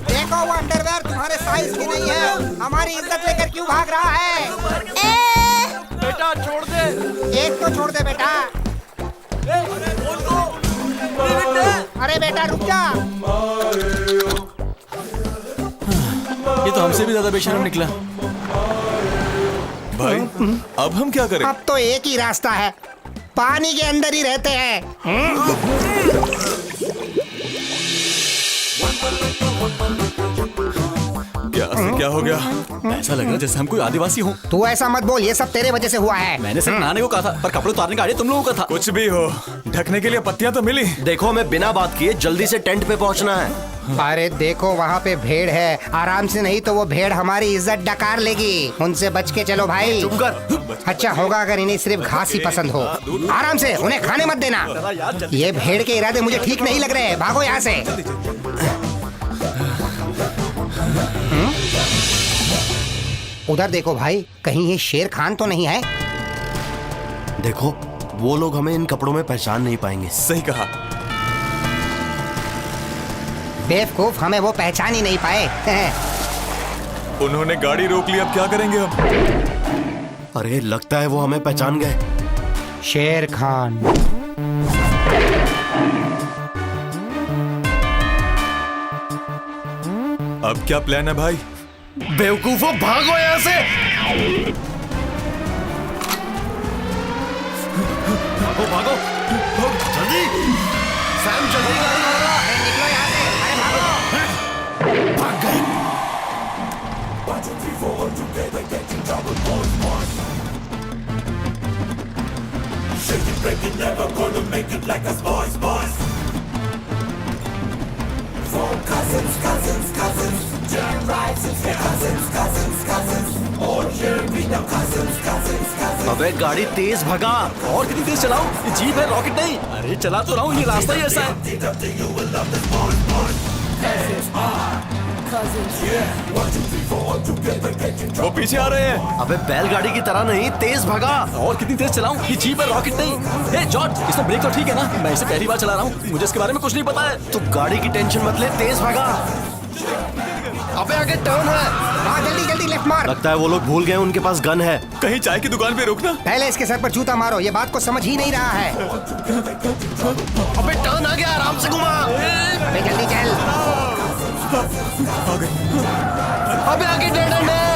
देखो, वो अंडरवेयर तुम्हारे साइज की नहीं है। हमारी इज्जत लेकर क्यों भाग रहा है? बेटा छोड़ दे। एक तो छोड़ दे बेटा। अरे बेटा रुक जा। ये तो हमसे भी ज्यादा बेशर्म निकला। भाई अब हम क्या करें? अब तो एक ही रास्ता है, पानी के अंदर ही रहते हैं। क्या हो गया? ऐसा लग रहा है जैसे हम कोई आदिवासी हो। तू ऐसा मत बोल, ये सब तेरे वजह से हुआ है। मैंने सिर्फ नहाने को कहा था, पर कपड़े उतारने का आइडिया तुम लोगों का था। कुछ भी हो, ढकने के लिए पत्तियां तो मिली। देखो, हमें बिना बात किए जल्दी से टेंट पे पहुंचना है। अरे देखो, वहाँ पे भेड़ है, आराम से नहीं तो वो भेड़ हमारी इज्जत डकार लेगी। उनसे बच के चलो भाई। चुप कर। अच्छा होगा अगर इन्हें सिर्फ घास ही पसंद हो। आराम से, उन्हें खाने मत देना। ये भेड़ के इरादे मुझे ठीक नहीं लग रहे। भागो यहाँ से। उधर देखो भाई, कहीं ये शेर खान तो नहीं है? देखो, वो लोग हमें इन कपड़ों में पहचान नहीं पाएंगे। सही कहा। बेवकूफ, हमें वो पहचान ही नहीं पाए। उन्होंने गाड़ी रोक ली, अब क्या करेंगे हम? अरे लगता है वो हमें पहचान गए। शेर खान। अब क्या प्लान है भाई? बेवकूफों, भागो यहाँ से। भागो जल्दी। सैम जल्दी गाड़ी लगा। निकलो यहाँ से। अरे भागो। भाग गए। अबे गाड़ी तेज भगा। और कितनी तेज चलाऊं? ये जीप है, रॉकेट नहीं। अरे चला तो रहा हूँ, ये रास्ता ही ऐसा है। वो पीछे आ रहे हैं। अबे बैलगाड़ी की तरह नहीं, तेज भगा। और कितनी तेज चलाऊं? ये जीप है, रॉकेट नहीं। हे जॉर्ज, इसमें ब्रेक तो ठीक है ना? मैं इसे पहली बार चला रहा हूँ, मुझे इसके बारे में कुछ नहीं पता है। तू गाड़ी की टेंशन मत ले, तेज भगा। अबे आगे टर्न है। हाँ, जल्दी जल्दी लेफ्ट मार। लगता है वो लोग भूल गए उनके पास गन है। कहीं चाय की दुकान पे रुकना। पहले इसके सर पर जूता मारो, ये बात को समझ ही नहीं रहा है। अबे टर्न आ गया, आराम से घुमा। अबे जल्दी चल। अबे आगे डेड एंड है।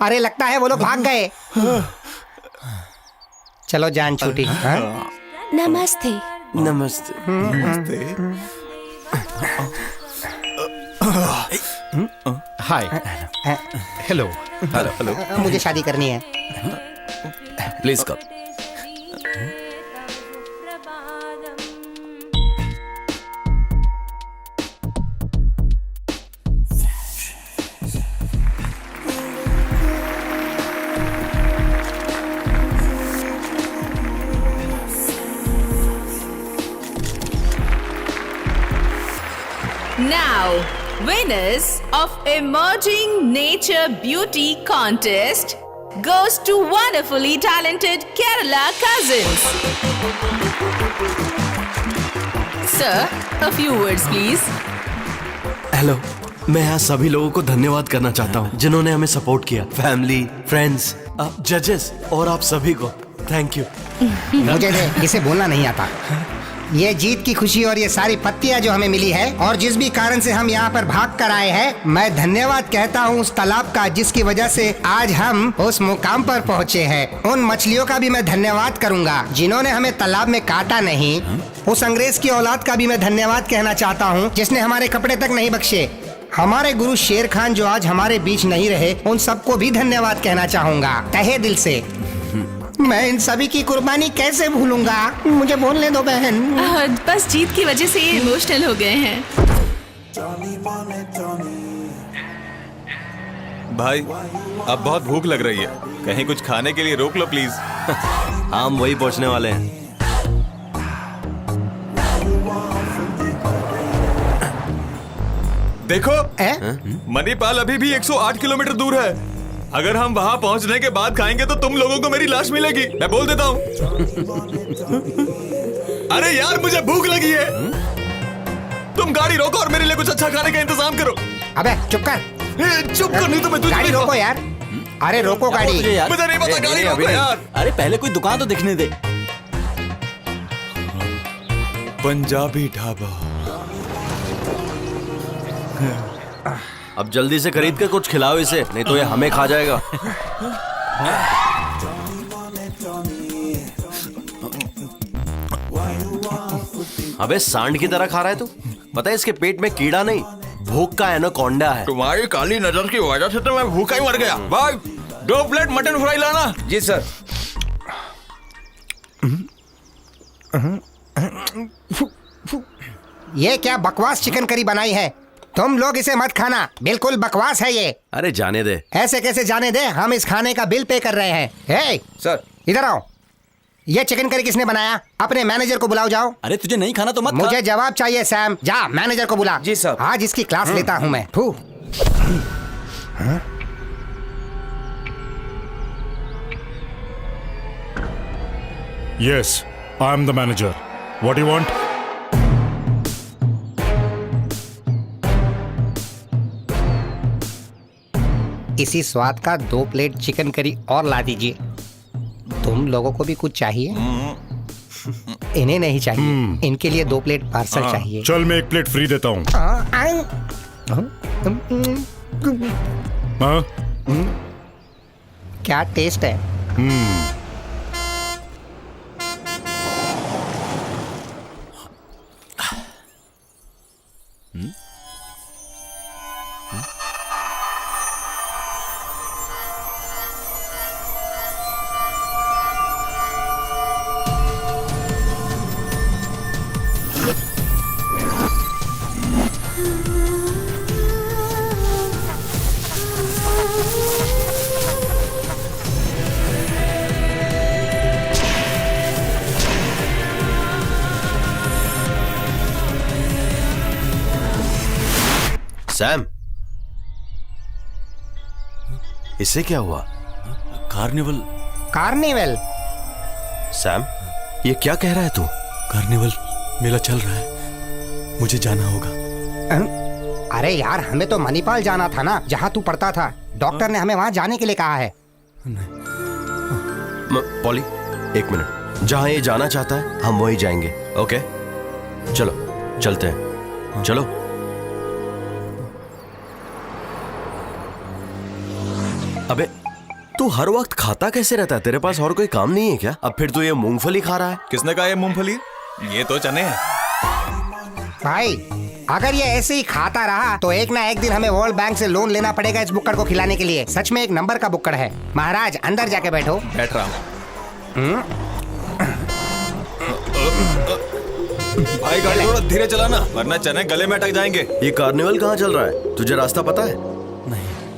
अरे लगता है वो लोग भाग गए। चलो जान छूटी। नमस्ते। नमस्ते। हाय। हेलो। हेलो। मुझे शादी करनी है। Please come. Now, winners of Emerging Nature Beauty Contest goes to wonderfully talented Kerala cousins. Sir, a few words please. Hello, मैं यहाँ सभी लोगों को धन्यवाद करना चाहता हूँ जिन्होंने हमें सपोर्ट किया, फैमिली, फ्रेंड्स, जजेस और आप सभी को थैंक यू। मुझे इसे बोलना नहीं आता। ये जीत की खुशी और ये सारी पत्तियां जो हमें मिली है और जिस भी कारण से हम यहाँ पर भाग कर आए हैं, मैं धन्यवाद कहता हूँ उस तालाब का जिसकी वजह से आज हम उस मुकाम पर पहुँचे हैं। उन मछलियों का भी मैं धन्यवाद करूँगा जिन्होंने हमें तालाब में काटा नहीं। उस अंग्रेज की औलाद का भी मैं धन्यवाद कहना चाहता हूँ जिसने हमारे कपड़े तक नहीं बख्शे। हमारे गुरु शेर खान जो आज हमारे बीच नहीं रहे, उन सबको भी धन्यवाद कहना चाहूँगा तहे दिल से। मैं इन सभी की कुर्बानी कैसे भूलूंगा? मुझे बोलने दो बहन। बस जीत की वजह से ये इमोशनल हो गए हैं। भाई अब बहुत भूख लग रही है, कहीं कुछ खाने के लिए रोक लो प्लीज। हम वही पहुंचने वाले हैं। देखो मणिपाल अभी भी 108 किलोमीटर दूर है। अगर हम वहाँ पहुँचने के बाद खाएंगे तो तुम लोगों को मेरी लाश मिलेगी, मैं बोल देता हूँ। अरे यार मुझे भूख लगी है। तुम गाड़ी रोको और मेरे लिए कुछ अच्छा खाने का इंतजाम करो। अबे चुप कर। चुप कर, नहीं तो मैं तुझे गाड़ी रोको यार। अरे रोको गाड़ी। मुझे नहीं पता, गाड़ी रोको यार। अरे पहले कोई दुकान तो दिखने दे। पंजाबी ढाबा। अब जल्दी से खरीद के कुछ खिलाओ इसे, नहीं तो ये हमें खा जाएगा। अबे सांड की तरह खा रहा है तू। पता है इसके पेट में कीड़ा नहीं, भूख का एनाकोंडा है। तुम्हारी काली नजर की वजह से तो मैं भूखा ही मर गया। भाई 2 प्लेट मटन फ्राई लाना। जी सर। ये क्या बकवास चिकन करी बनाई है? तुम लोग इसे मत खाना, बिल्कुल बकवास है ये। अरे जाने दे। ऐसे कैसे जाने दे? हम इस खाने का बिल पे कर रहे हैं। हे सर इधर आओ। ये चिकन करी किसने बनाया? अपने मैनेजर को बुलाओ जाओ। अरे तुझे नहीं खाना तो मत मुझे जवाब चाहिए सैम। जा मैनेजर को बुला। जी सर। आज इसकी क्लास लेता हूँ मैं। Yes, I am the manager. What do you want? इसी स्वाद का 2 प्लेट चिकन करी और ला दीजिए। तुम लोगों को भी कुछ चाहिए? इन्हें नहीं चाहिए, इनके लिए 2 प्लेट पार्सल चाहिए। चल मैं 1 प्लेट फ्री देता हूँ। क्या टेस्ट है? सैम, इससे क्या हुआ? कार्निवल। कार्निवल? सैम, ये क्या कह रहा है तू? कार्निवल मेला चल रहा है, मुझे जाना होगा। अरे यार हमें तो मणिपाल जाना था ना, जहाँ तू पढ़ता था। डॉक्टर ने हमें वहाँ जाने के लिए कहा है। पॉली 1 मिनट, जहाँ ये जाना चाहता है हम वही जाएंगे। ओके चलो चलते हैं, चलो। अबे तू हर वक्त खाता कैसे रहता है? तेरे पास और कोई काम नहीं है क्या? अब फिर तू ये मूंगफली खा रहा है। किसने कहा ये मूंगफली? ये तो चने हैं। भाई अगर ये ऐसे ही खाता रहा तो एक ना एक दिन हमें वर्ल्ड बैंक से लोन लेना पड़ेगा इस बुक्कड़ को खिलाने के लिए। सच में एक नंबर का बुक्कड़ है। महाराज अंदर जाके बैठो। बैठ रहा हूँ। भाई गाड़ी थोड़ा धीरे चलाना वरना चने गले में अटक जाएंगे। ये कार्निवल कहाँ चल रहा है? तुझे रास्ता पता है?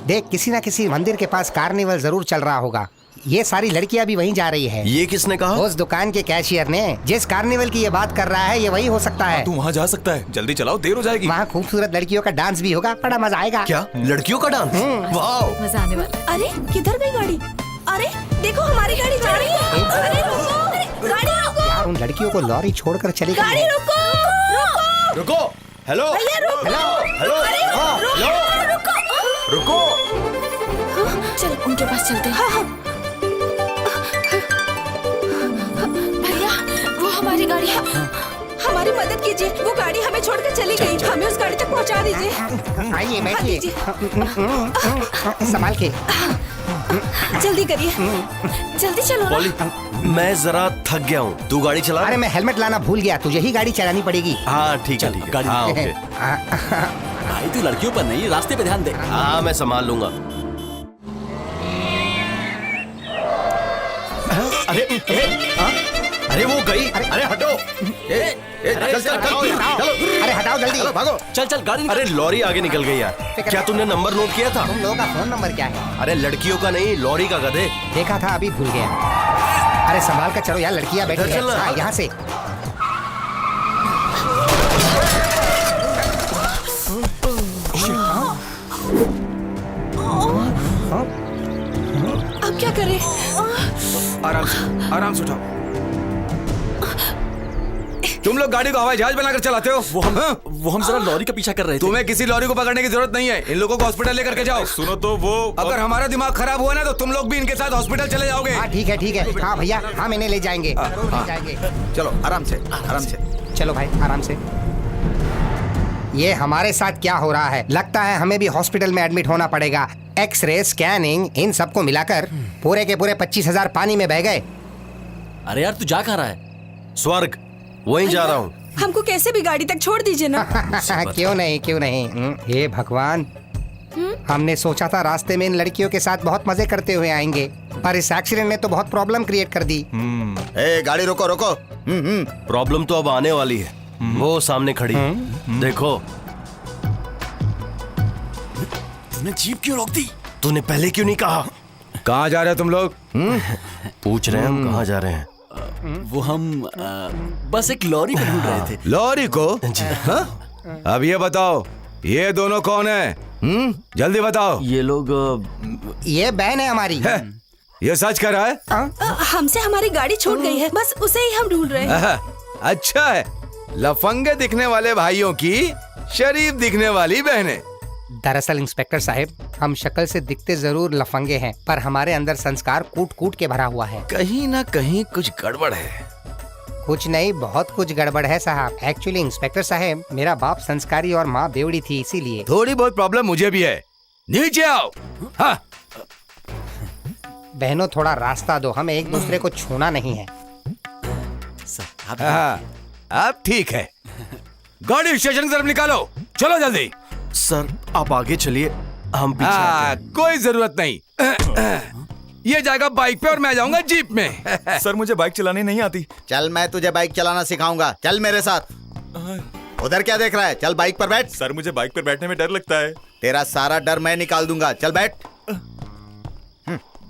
देख किसी ना किसी मंदिर के पास कार्निवल जरूर चल रहा होगा। ये सारी लड़कियां भी वहीं जा रही है। ये किसने कहा? उस दुकान के कैशियर ने। जिस कार्निवल की ये बात कर रहा है ये वही हो सकता है। तू वहाँ जा सकता है, जल्दी चलाओ देर हो जाएगी। वहाँ खूबसूरत लड़कियों का डांस भी होगा, बड़ा मजा आएगा। क्या लड़कियों का डांस? वाह मजा आने वाला है। अरे किधर गई गाड़ी? अरे देखो हमारी गाड़ी जा रही है। अरे रुको, गाड़ी रुको। यार उन लड़कियों को लॉरी छोड़कर चली गाड़ी रुको, रुको। रुको। हेलो भैया रुक। हेलो हेलो अरे, हाँ, रुक, हेलो रुको। रुको। चल उनके पास चलते हैं। भैया वो हमारी गाड़ी है। हमारी मदद कीजिए, वो गाड़ी हमें छोड़कर चली गई। हमें उस गाड़ी तक पहुंचा दीजिए। आइए बैठिए, संभाल के। जल्दी करिए। जल्दी चलो ना। पॉली, मैं जरा थक गया हूँ, तू गाड़ी चला। अरे मैं हेलमेट लाना भूल गया, तुझे ही गाड़ी चलानी पड़ेगी। हाँ ठीक है चल, ठीक है। गाड़ी हाँ में। ओके। भाई तू लड़कियों पर नहीं, रास्ते पे ध्यान दे। हाँ मैं संभाल लूंगा। अरे वो गई। अरे हटो। चल चल चलो। अरे हटाओ जल्दी। भागो। चल चल गाड़ी निकाल। अरे लॉरी आगे निकल गई यार। क्या तुमने नंबर नोट किया था? तुम लोगों का फोन नंबर क्या है? अरे लड़कियों का नहीं, लॉरी का गधे। देखा था, अभी भूल गया। अरे संभाल कर चलो यार, लड़कियां बैठी इधर हैं। चलना। हाँ, यहाँ से। अब क्या करें? आराम से उठाओ। तुम लोग गाड़ी को हवाई जहाज बनाकर चलाते हो। वो हम जरा लॉरी का पीछा कर रहे थे। तुम्हें किसी लॉरी को पकड़ने की जरूरत नहीं है। इन लोगों को हॉस्पिटल लेकर के जाओ। सुनो तो वो अगर हमारा दिमाग खराब हुआ ना तो तुम लोग भी इनके साथ हॉस्पिटल चले जाओगे। हाँ ठीक है ठीक है। हाँ भैया, हाँ मैंने ले जाएंगे, जरूर ले जाएंगे। चलो आराम से आराम से। चलो भाई आराम से। ये हमारे साथ क्या हो रहा है? लगता है हमें भी हॉस्पिटल में एडमिट होना पड़ेगा। एक्सरे, स्कैनिंग, इन सबको मिलाकर पूरे के पूरे 25,000 पानी में बह गए। अरे यार तू जा कहाँ रहा है? स्वर्ग, वहीं जा रहा हूँ। हमको कैसे भी गाड़ी तक छोड़ दीजिए ना। क्यों नहीं क्यों नहीं। हे भगवान, हमने सोचा था रास्ते में इन लड़कियों के साथ बहुत मजे करते हुए आएंगे, पर इस एक्सीडेंट ने तो बहुत प्रॉब्लम क्रिएट कर दी। ए गाड़ी रोको रोको। प्रॉब्लम तो अब आने वाली है। वो सामने खड़ी। देखो। तूने जीप क्यों रोक दी? तूने पहले क्यों नहीं कहा? कहाँ जा रहे हो तुम लोग? पूछ रहे हैं हम कहाँ जा रहे हैं। वो हम बस एक लॉरी को ढूंढ रहे थे। लॉरी को? जी। हाँ? अब ये बताओ, ये दोनों कौन है? जल्दी बताओ। ये लोग ये बहन है हमारी। ये सच कर रहा है? हमसे हमारी गाड़ी छूट गई है, बस उसे ही हम ढूंढ रहे हैं। अच्छा है, लफंगे दिखने वाले भाइयों की शरीफ दिखने वाली बहनें। दरअसल इंस्पेक्टर साहब, हम शक्ल से दिखते जरूर लफंगे हैं, पर हमारे अंदर संस्कार कूट कूट के भरा हुआ है। कहीं ना कहीं कुछ गड़बड़ है। कुछ नहीं, बहुत कुछ गड़बड़ है साहब। एक्चुअली इंस्पेक्टर साहब, मेरा बाप संस्कारी और माँ बेवड़ी थी, इसीलिए। थोड़ी बहुत प्रॉब्लम मुझे भी है। नीचे आओ। हाँ। बहनों थोड़ा रास्ता दो, हमें एक दूसरे को छूना नहीं है। हाँ, अब ठीक है। गाड़ी स्टेशन की तरफ निकालो, चलो जल्दी। सर आप आगे चलिए, हम पीछे आते हैं। कोई जरूरत नहीं। ये जाएगा बाइक पे और मैं जाऊंगा जीप में। सर मुझे बाइक चलानी नहीं आती। चल मैं तुझे बाइक चलाना सिखाऊंगा, चल मेरे साथ। उधर क्या देख रहा है? चल बाइक पर बैठ। सर मुझे बाइक पर बैठने में डर लगता है। तेरा सारा डर मैं निकाल दूंगा, चल बैठ।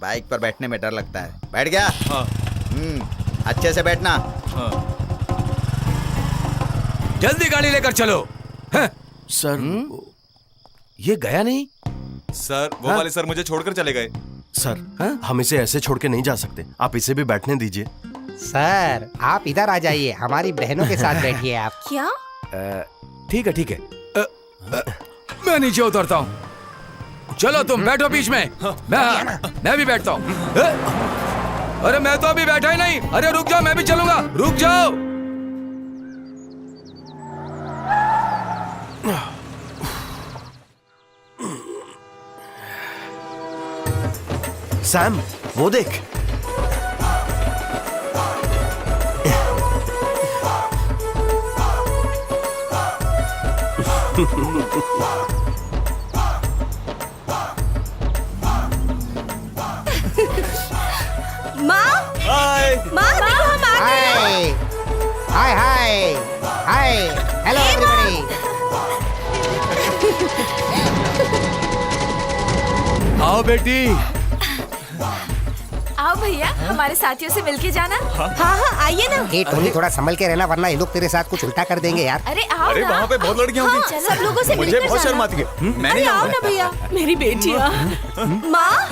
बाइक पर बैठने में डर लगता है, बैठ गया? हाँ। अच्छे से बैठना। हाँ। जल्दी गाड़ी लेकर चलो। सर ये गया नहीं? सर वो वाले सर मुझे छोड़कर चले गए। सर हम इसे ऐसे छोड़ के नहीं जा सकते, आप इसे भी बैठने दीजिए। सर आप इधर आ जाइए, हमारी बहनों के साथ बैठिए आप। क्या? ठीक है ठीक है। मैं नीचे उतरता हूँ। चलो तुम बैठो बीच में। मैं भी बैठता हूँ। अरे मैं तो अभी बैठा ही नहीं। अरे रुक जाओ, मैं भी चलूंगा। रुक जाओ। सैम वो देख। माँ, हाय। माँ देखो हम आ गए। हाय हाय हाय हाय, हेलो एवरीबॉडी। आओ बेटी। आओ भैया, हमारे साथियों से मिलके जाना। हाँ हाँ आइए ना। ए टोनी, थोड़ा संभल के रहना, वरना ये लोग तेरे साथ कुछ उल्टा कर देंगे यार। अरे आओ अरे ना। वहाँ पे बहुत लड़कियां होंगी। हाँ, सब लोगों से मुझे मिलकर बहुत जाना। शर्म आती है। मैं अरे नहीं आओ आऊंगा। ना भैया, मेरी बेटियाँ। माँ,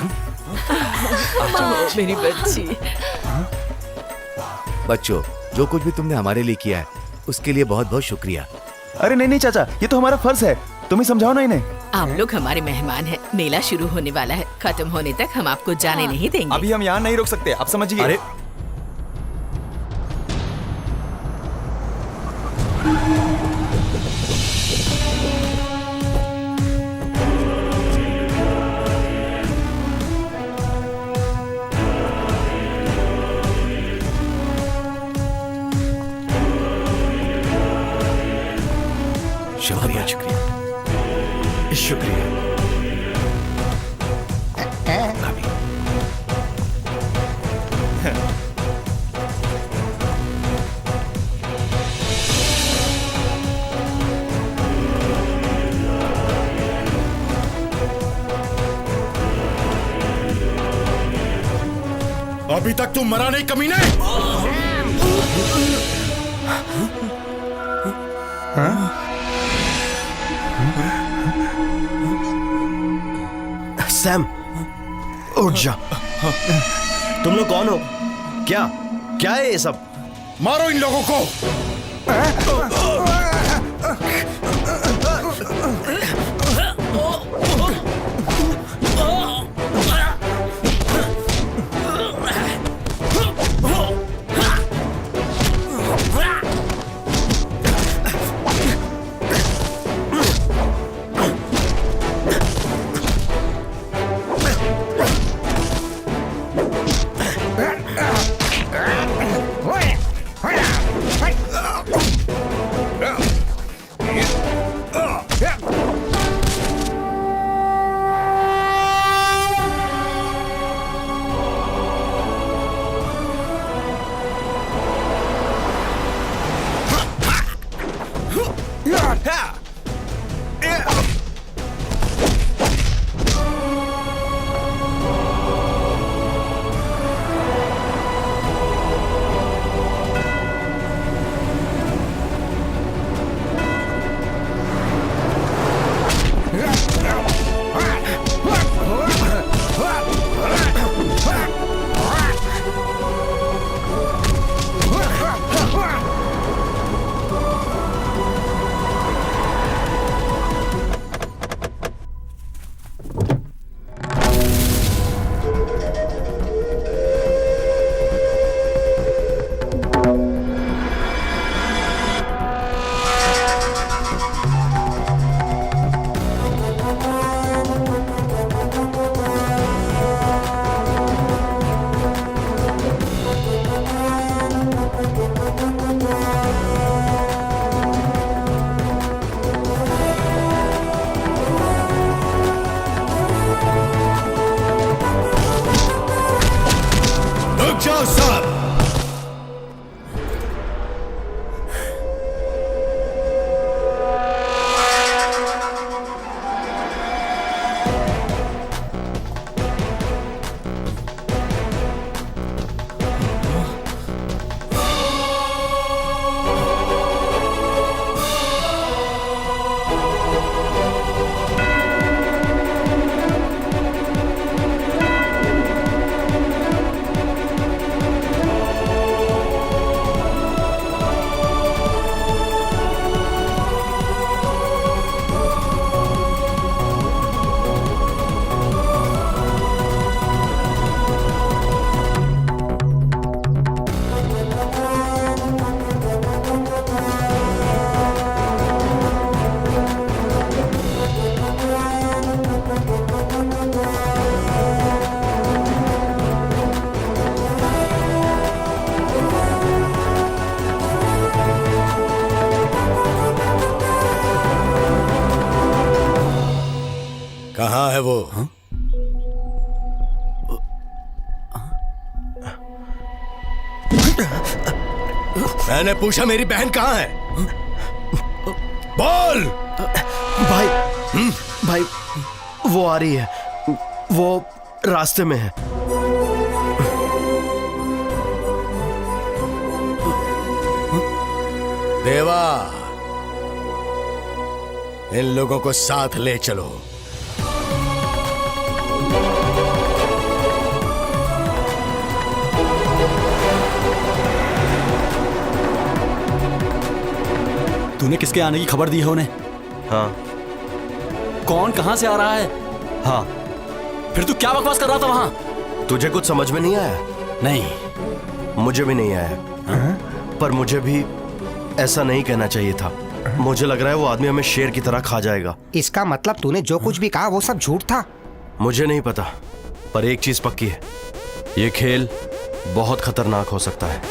मेरी बच्ची। बच्चों, जो कुछ भी तुमने हमारे लिए किया है उसके लिए बहुत बहुत शुक्रिया। अरे नहीं नहीं चाचा, ये तो हमारा फर्ज है, तुम ही समझाओ ना इन्हें। आप लोग हमारे मेहमान हैं। मेला शुरू होने वाला है, खत्म होने तक हम आपको जाने नहीं देंगे। अभी हम यहाँ नहीं रुक सकते, आप समझिए। अरे शुक्रिया शुक्रिया शुक्रिया। अभी तक तुम मरा नहीं कमीने। सैम उठ जा। तुम लोग कौन हो? क्या क्या है ये सब? मारो इन लोगों को। कहाँ है वो? मैंने पूछा मेरी बहन कहाँ है? बोल। भाई भाई वो आ रही है, वो रास्ते में है। देवा, इन लोगों को साथ ले चलो। तूने किसके आने की खबर दी है उन्हें? हाँ। कौन कहाँ से आ रहा है? हाँ। फिर तू क्या बकवास कर रहा था वहाँ? तुझे कुछ समझ में नहीं आया? नहीं, मुझे भी नहीं आया। पर मुझे भी ऐसा नहीं कहना चाहिए था। मुझे लग रहा है वो आदमी हमें शेर की तरह खा जाएगा। इसका मतलब तूने जो कुछ भी कहा वो सब झूठ था? मुझे नहीं पता, पर एक चीज पक्की है, ये खेल बहुत खतरनाक हो सकता है।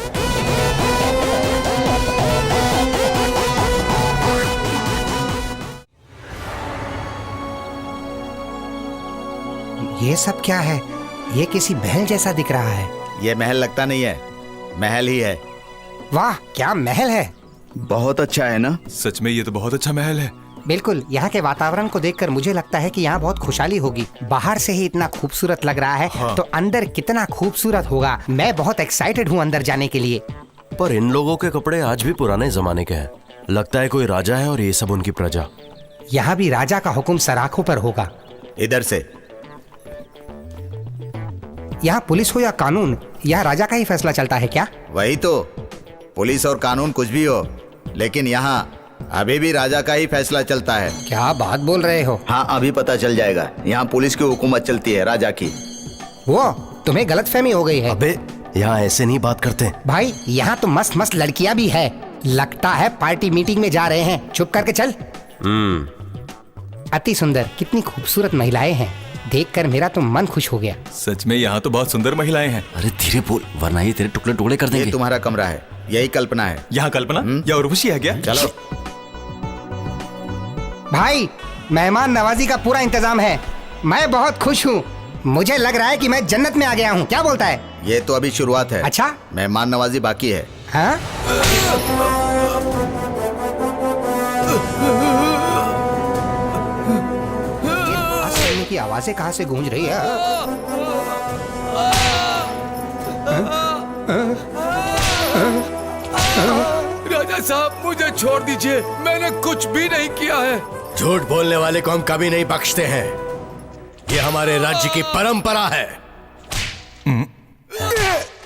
ये सब क्या है? ये किसी महल जैसा दिख रहा है। ये महल लगता नहीं है, महल ही है। वाह, क्या महल है! बहुत अच्छा है ना? सच में ये तो बहुत अच्छा महल है। बिल्कुल, यहाँ के वातावरण को देखकर मुझे लगता है कि यहाँ बहुत खुशहाली होगी। बाहर से ही इतना खूबसूरत लग रहा है, हाँ। तो अंदर कितना खूबसूरत होगा। मैं बहुत एक्साइटेड हूँ अंदर जाने के लिए। पर इन लोगों के कपड़े आज भी पुराने जमाने के हैं। लगता है कोई राजा है और ये सब उनकी प्रजा। यहाँ भी राजा का हुक्म सराखों पर होगा। इधर से। यहाँ पुलिस हो या कानून, यहाँ राजा का ही फैसला चलता है क्या? वही तो, पुलिस और कानून कुछ भी हो, लेकिन यहाँ अभी भी राजा का ही फैसला चलता है। क्या बात बोल रहे हो? हाँ, अभी पता चल जाएगा। यहाँ पुलिस की हुकूमत चलती है, राजा की। वो तुम्हें गलतफहमी हो गई है। अबे यहाँ ऐसे नहीं बात करते भाई। यहाँ तो मस्त मस्त लड़कियाँ भी है। लगता है पार्टी मीटिंग में जा रहे हैं। चुप करके चल। अति सुंदर, कितनी खूबसूरत महिलाएं हैं। देखकर मेरा तो मन खुश हो गया। सच में यहाँ तो बहुत सुंदर महिलाएं हैं। अरे धीरे बोल, वरना ये तेरे टुकड़े टुकड़े कर देंगे। ये तुम्हारा कमरा है, यही कल्पना है। यहाँ कल्पना या उर्वशी है क्या? चलो भाई, मेहमान नवाजी का पूरा इंतजाम है। मैं बहुत खुश हूँ। मुझे लग रहा है कि मैं जन्नत में आ गया हूँ। क्या बोलता है? ये तो अभी शुरुआत है। अच्छा, मेहमान नवाजी बाकी है। हाँ? की आवाजें कहाँ से गूंज रही है? राजा साहब, मुझे छोड़ दीजिए, मैंने कुछ भी नहीं किया है। झूठ बोलने वाले को हम कभी नहीं बख्शते हैं। ये हमारे राज्य की परंपरा है।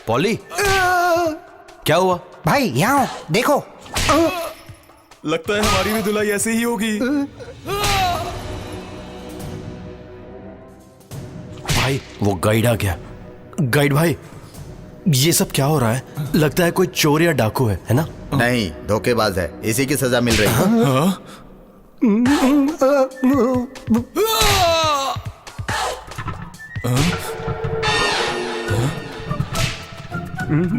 पॉली, क्या हुआ? भाई यहाँ देखो। लगता है हमारी भी धुलाई ऐसे ही होगी। भाई, वो गाइड आ गया। गाइड भाई, ये सब क्या हो रहा है? लगता है कोई चोर या डाकू है ना? नहीं, धोखेबाज है। इसी की सजा मिल रही है।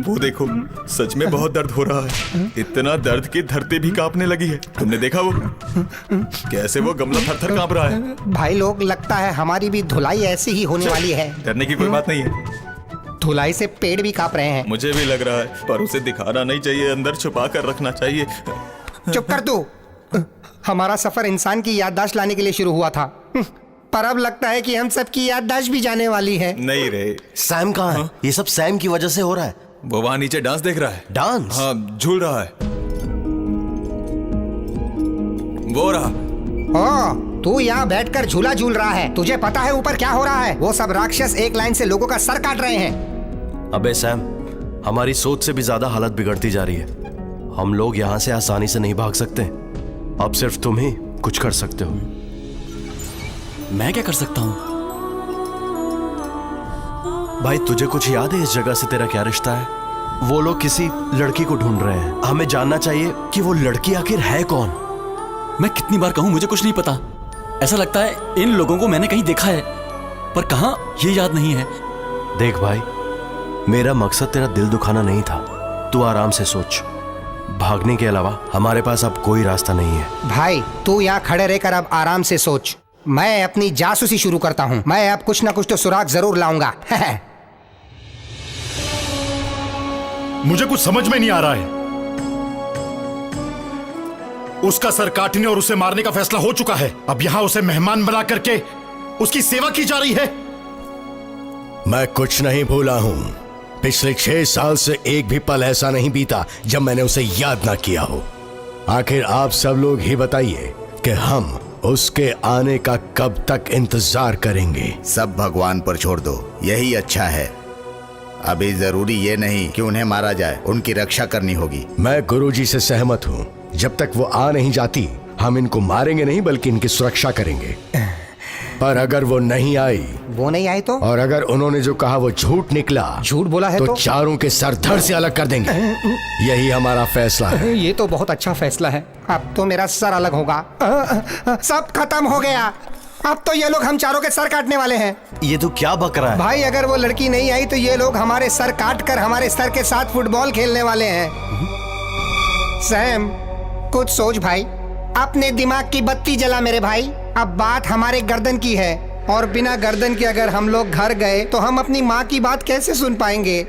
वो देखो, सच में बहुत दर्द हो रहा है। इतना दर्द कि धरती भी कांपने लगी है। तुमने देखा वो कैसे वो गमला थर-थर कांप रहा है? भाई लोग, लगता है हमारी भी धुलाई ऐसी ही होने वाली है। डरने की कोई बात नहीं है। धुलाई से पेड़ भी कांप रहे हैं। मुझे भी लग रहा है, पर उसे दिखाना नहीं चाहिए, अंदर छुपा कर रखना चाहिए। चुप कर तू। हमारा सफर इंसान की याददाश्त लाने के लिए शुरू हुआ था, पर अब लगता है कि हम सबकी याददाश्त भी जाने वाली है। नहीं रे। सैम कहाँ है? ये सब सैम की वजह से हो रहा है। वो वहाँ नीचे डांस देख रहा है। डांस? हाँ, झूल रहा है। वो रहा। तू यहाँ बैठकर झूला झूल रहा है। तुझे पता है ऊपर क्या हो रहा है? वो सब राक्षस एक लाइन से लोगों का सर काट रहे हैं। अबे सैम, हमारी सोच से भी ज्यादा हालत बिगड़ती जा रही है। हम लोग यहाँ से आसानी से नहीं भाग सकते। अब सिर्फ तुम ही कुछ कर सकते हो। मैं क्या कर सकता हूँ? भाई, तुझे कुछ याद है इस जगह से तेरा क्या रिश्ता है? वो लोग किसी लड़की को ढूंढ रहे हैं। हमें जानना चाहिए कि वो लड़की आखिर है कौन। मैं कितनी बार कहूँ, मुझे कुछ नहीं पता। ऐसा लगता है इन लोगों को मैंने कहीं देखा है, पर कहाँ ये याद नहीं है। देख भाई, मेरा मकसद तेरा दिल दुखाना नहीं था। तू आराम से सोच। भागने के अलावा हमारे पास अब कोई रास्ता नहीं है। भाई, तू यहाँ खड़े रहकर अब आराम से सोच। मैं अपनी जासूसी शुरू करता हूँ। मैं अब कुछ ना कुछ तो सुराग जरूर लाऊंगा। मुझे कुछ समझ में नहीं आ रहा है। उसका सर काटने और उसे मारने का फैसला हो चुका है। अब यहाँ उसे मेहमान बना करके उसकी सेवा की जा रही है। मैं कुछ नहीं भूला हूं। पिछले 6 साल से एक भी पल ऐसा नहीं बीता जब मैंने उसे याद ना किया हो। आखिर आप सब लोग ही बताइए कि हम उसके आने का कब तक इंतजार करेंगे? सब भगवान पर छोड़ दो, यही अच्छा है। अभी जरूरी ये नहीं कि उन्हें मारा जाए, उनकी रक्षा करनी होगी। मैं गुरुजी से सहमत हूँ। जब तक वो आ नहीं जाती हम इनको मारेंगे नहीं बल्कि इनकी सुरक्षा करेंगे। पर अगर वो नहीं आई तो और अगर उन्होंने जो कहा वो झूठ निकला, झूठ बोला है तो चारों के सर धड़ से अलग कर देंगे। यही हमारा फैसला है। ये तो बहुत अच्छा फैसला है। अब तो मेरा सर अलग होगा। सब खत्म हो गया। अब तो ये लोग हम चारों के सर काटने वाले हैं। ये तो क्या बक रहा है भाई? अगर वो लड़की नहीं आई तो ये लोग हमारे सर काट कर हमारे सर के साथ फुटबॉल खेलने वाले हैं। सैम, कुछ सोच भाई, अपने दिमाग की बत्ती जला मेरे भाई। अब बात हमारे गर्दन की है और बिना गर्दन के अगर हम लोग घर गए तो हम अपनी माँ की बात कैसे सुन पाएंगे?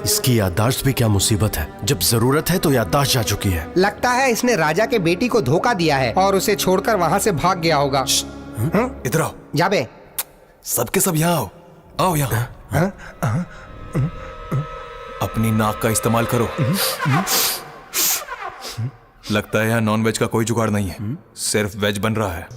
इसकी याददाश्त भी क्या मुसीबत है। जब जरूरत है तो याददाश्त जा चुकी है। लगता है इसने राजा के बेटी को धोखा दिया है और उसे छोड़कर वहाँ से भाग गया होगा। इधर आओ। जाबे, सबके सब यहाँ आओ। आओ यहाँ। अपनी नाक का इस्तेमाल करो। लगता है यहाँ नॉन वेज का कोई जुगाड़ नहीं है, सिर्फ वेज बन रहा है।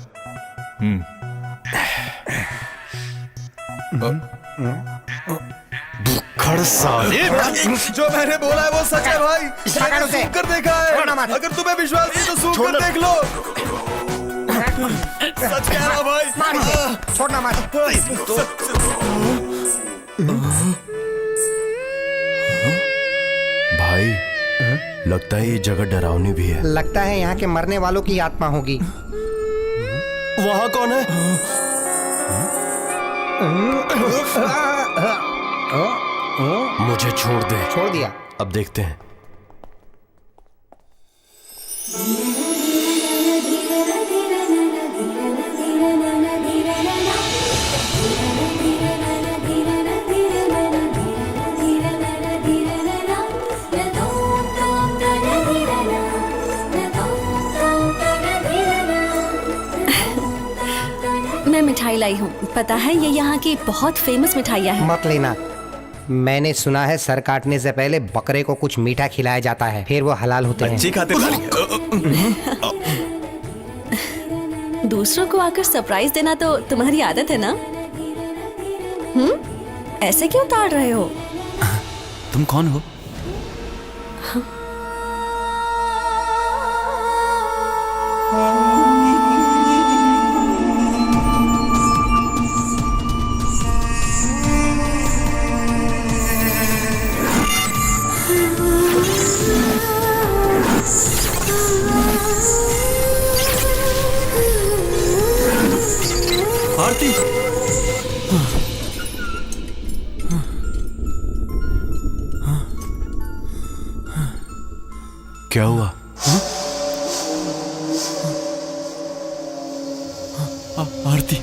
जो मैंने बोला है वो सच है भाई। मैंने सूंघ कर देखा है। अगर तुम्हें विश्वास नहीं तो सूंघ कर देख लो। सच कह रहा भाई। छोड़ना मत। भाई लगता है ये जगह डरावनी भी है। लगता है यहाँ के मरने वालों की आत्मा होगी। वहाँ कौन है? मुझे छोड़ दे। छोड़ दिया। अब देखते हैं। मैं मिठाई लाई हूँ। पता है ये यहाँ की बहुत फेमस मिठाइयाँ हैं। मत लेना। मैंने सुना है सर काटने से पहले बकरे को कुछ मीठा खिलाया जाता है, फिर वो हलाल होते हैं। अच्छी खाते दूसरों को आकर सरप्राइज देना तो तुम्हारी आदत है ना? ऐसे क्यों ताड़ रहे हो? तुम कौन हो? आरती। क्या हुआ? आरती,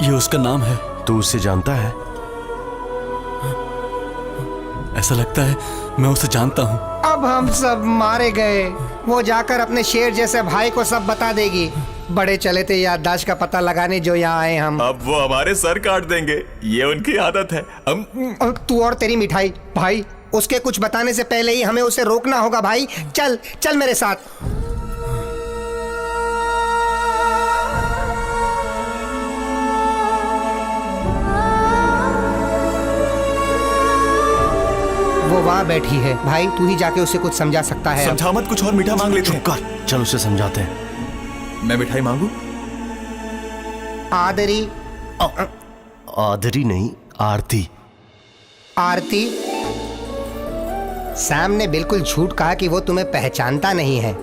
ये उसका नाम है। तू उसे जानता है? ऐसा लगता है मैं उसे जानता हूँ। अब हम सब मारे गए। वो जाकर अपने शेर जैसे भाई को सब बता देगी। बड़े चले थे याददाश्त का पता लगाने जो यहाँ आए हम। अब वो हमारे सर काट देंगे, ये उनकी आदत है। तू और तेरी मिठाई। भाई उसके कुछ बताने से पहले ही हमें उसे रोकना होगा। भाई चल चल मेरे साथ। वो वहाँ बैठी है। भाई तू ही जाके उसे कुछ समझा सकता है। समझा मत, कुछ और मीठा मांग लेते हैं। चल उसे समझाते हैं। मैं मिठाई मांगू? आदरी। आदरी नहीं, आरती। आरती। सैम ने बिल्कुल झूठ कहा कि वो तुम्हें पहचानता नहीं है।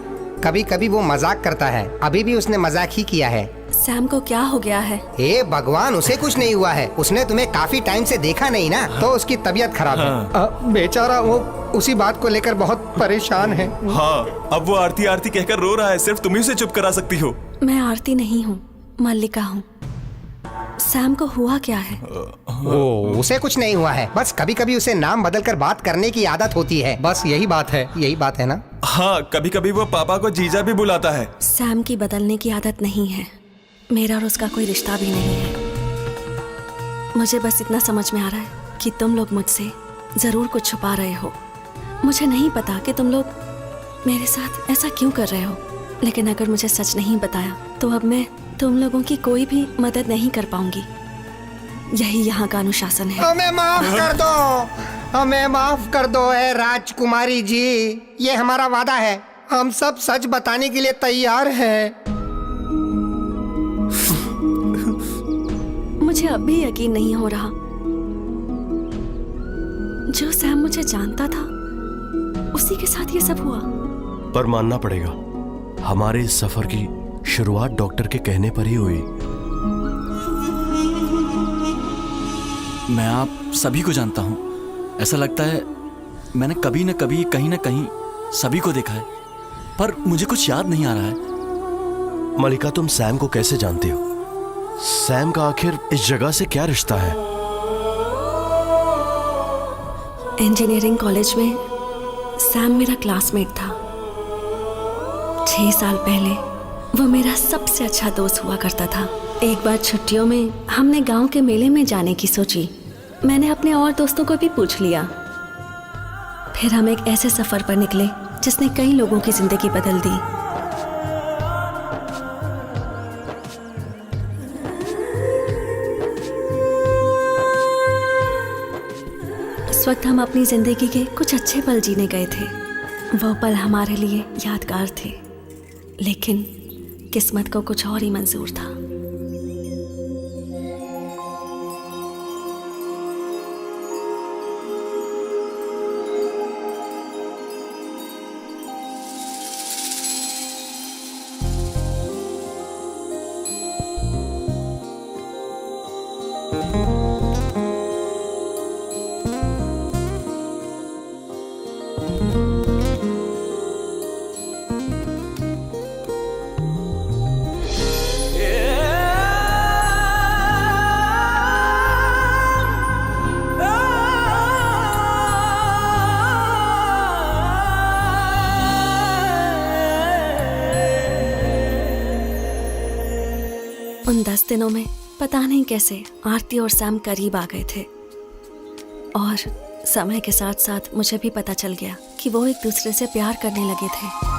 कभी कभी वो मजाक करता है। अभी भी उसने मजाक ही किया है। सैम को क्या हो गया है? हे भगवान, उसे कुछ नहीं हुआ है। उसने तुम्हें काफी टाइम से देखा नहीं ना, तो उसकी तबीयत खराब है। बेचारा वो उसी बात को लेकर बहुत परेशान है। हाँ, अब वो आरती आरती कहकर रो रहा है। सिर्फ तुम ही उसे चुप करा सकती हो। मैं आरती नहीं हूँ, मल्लिका हूँ। सैम को हुआ क्या है? उसे कुछ नहीं हुआ है। बस कभी कभी उसे नाम बदलकर बात करने की आदत होती है। बस यही बात है। यही बात है ना? हाँ, कभी कभी वो पापा को जीजा भी बुलाता है। सैम की बदलने की आदत नहीं है। मेरा और उसका कोई रिश्ता भी नहीं है। मुझे बस इतना समझ में आ रहा है कि तुम लोग मुझसे जरूर कुछ छुपा रहे हो। मुझे नहीं पता कि तुम लोग मेरे साथ ऐसा क्यों कर रहे हो, लेकिन अगर मुझे सच नहीं बताया तो अब मैं तुम लोगों की कोई भी मदद नहीं कर पाऊंगी। यही यहाँ का अनुशासन है। हमें माफ कर दो, हमें माफ कर दो है राजकुमारी जी। ये हमारा वादा है, हम सब सच बताने के लिए तैयार हैं। मुझे अब भी यकीन नहीं हो रहा। जो सैम मुझे जानता था उसी के साथ ये सब हुआ। पर मानना पड़ेगा, हमारे इस सफर की शुरुआत डॉक्टर के कहने पर ही हुई। मैं आप सभी को जानता हूं। ऐसा लगता है मैंने कभी न कभी कहीं न कहीं सभी को देखा है, पर मुझे कुछ याद नहीं आ रहा है। मलिका, तुम सैम को कैसे जानती हो? सैम का आखिर इस जगह से क्या रिश्ता है? इंजीनियरिंग कॉलेज में सैम मेरा क्लासमेट था। 6 साल पहले वो मेरा सबसे अच्छा दोस्त हुआ करता था। एक बार छुट्टियों में हमने गांव के मेले में जाने की सोची। मैंने अपने और दोस्तों को भी पूछ लिया। फिर हम एक ऐसे सफर पर निकले जिसने कई लोगों की जिंदगी बदल दी। उस वक्त हम अपनी जिंदगी के कुछ अच्छे पल जीने गए थे। वो पल हमारे लिए यादगार थे, लेकिन किस्मत को कुछ और ही मंजूर था। उन 10 दिनों में पता नहीं कैसे आरती और सैम करीब आ गए थे, और समय के साथ साथ मुझे भी पता चल गया कि वो एक दूसरे से प्यार करने लगे थे।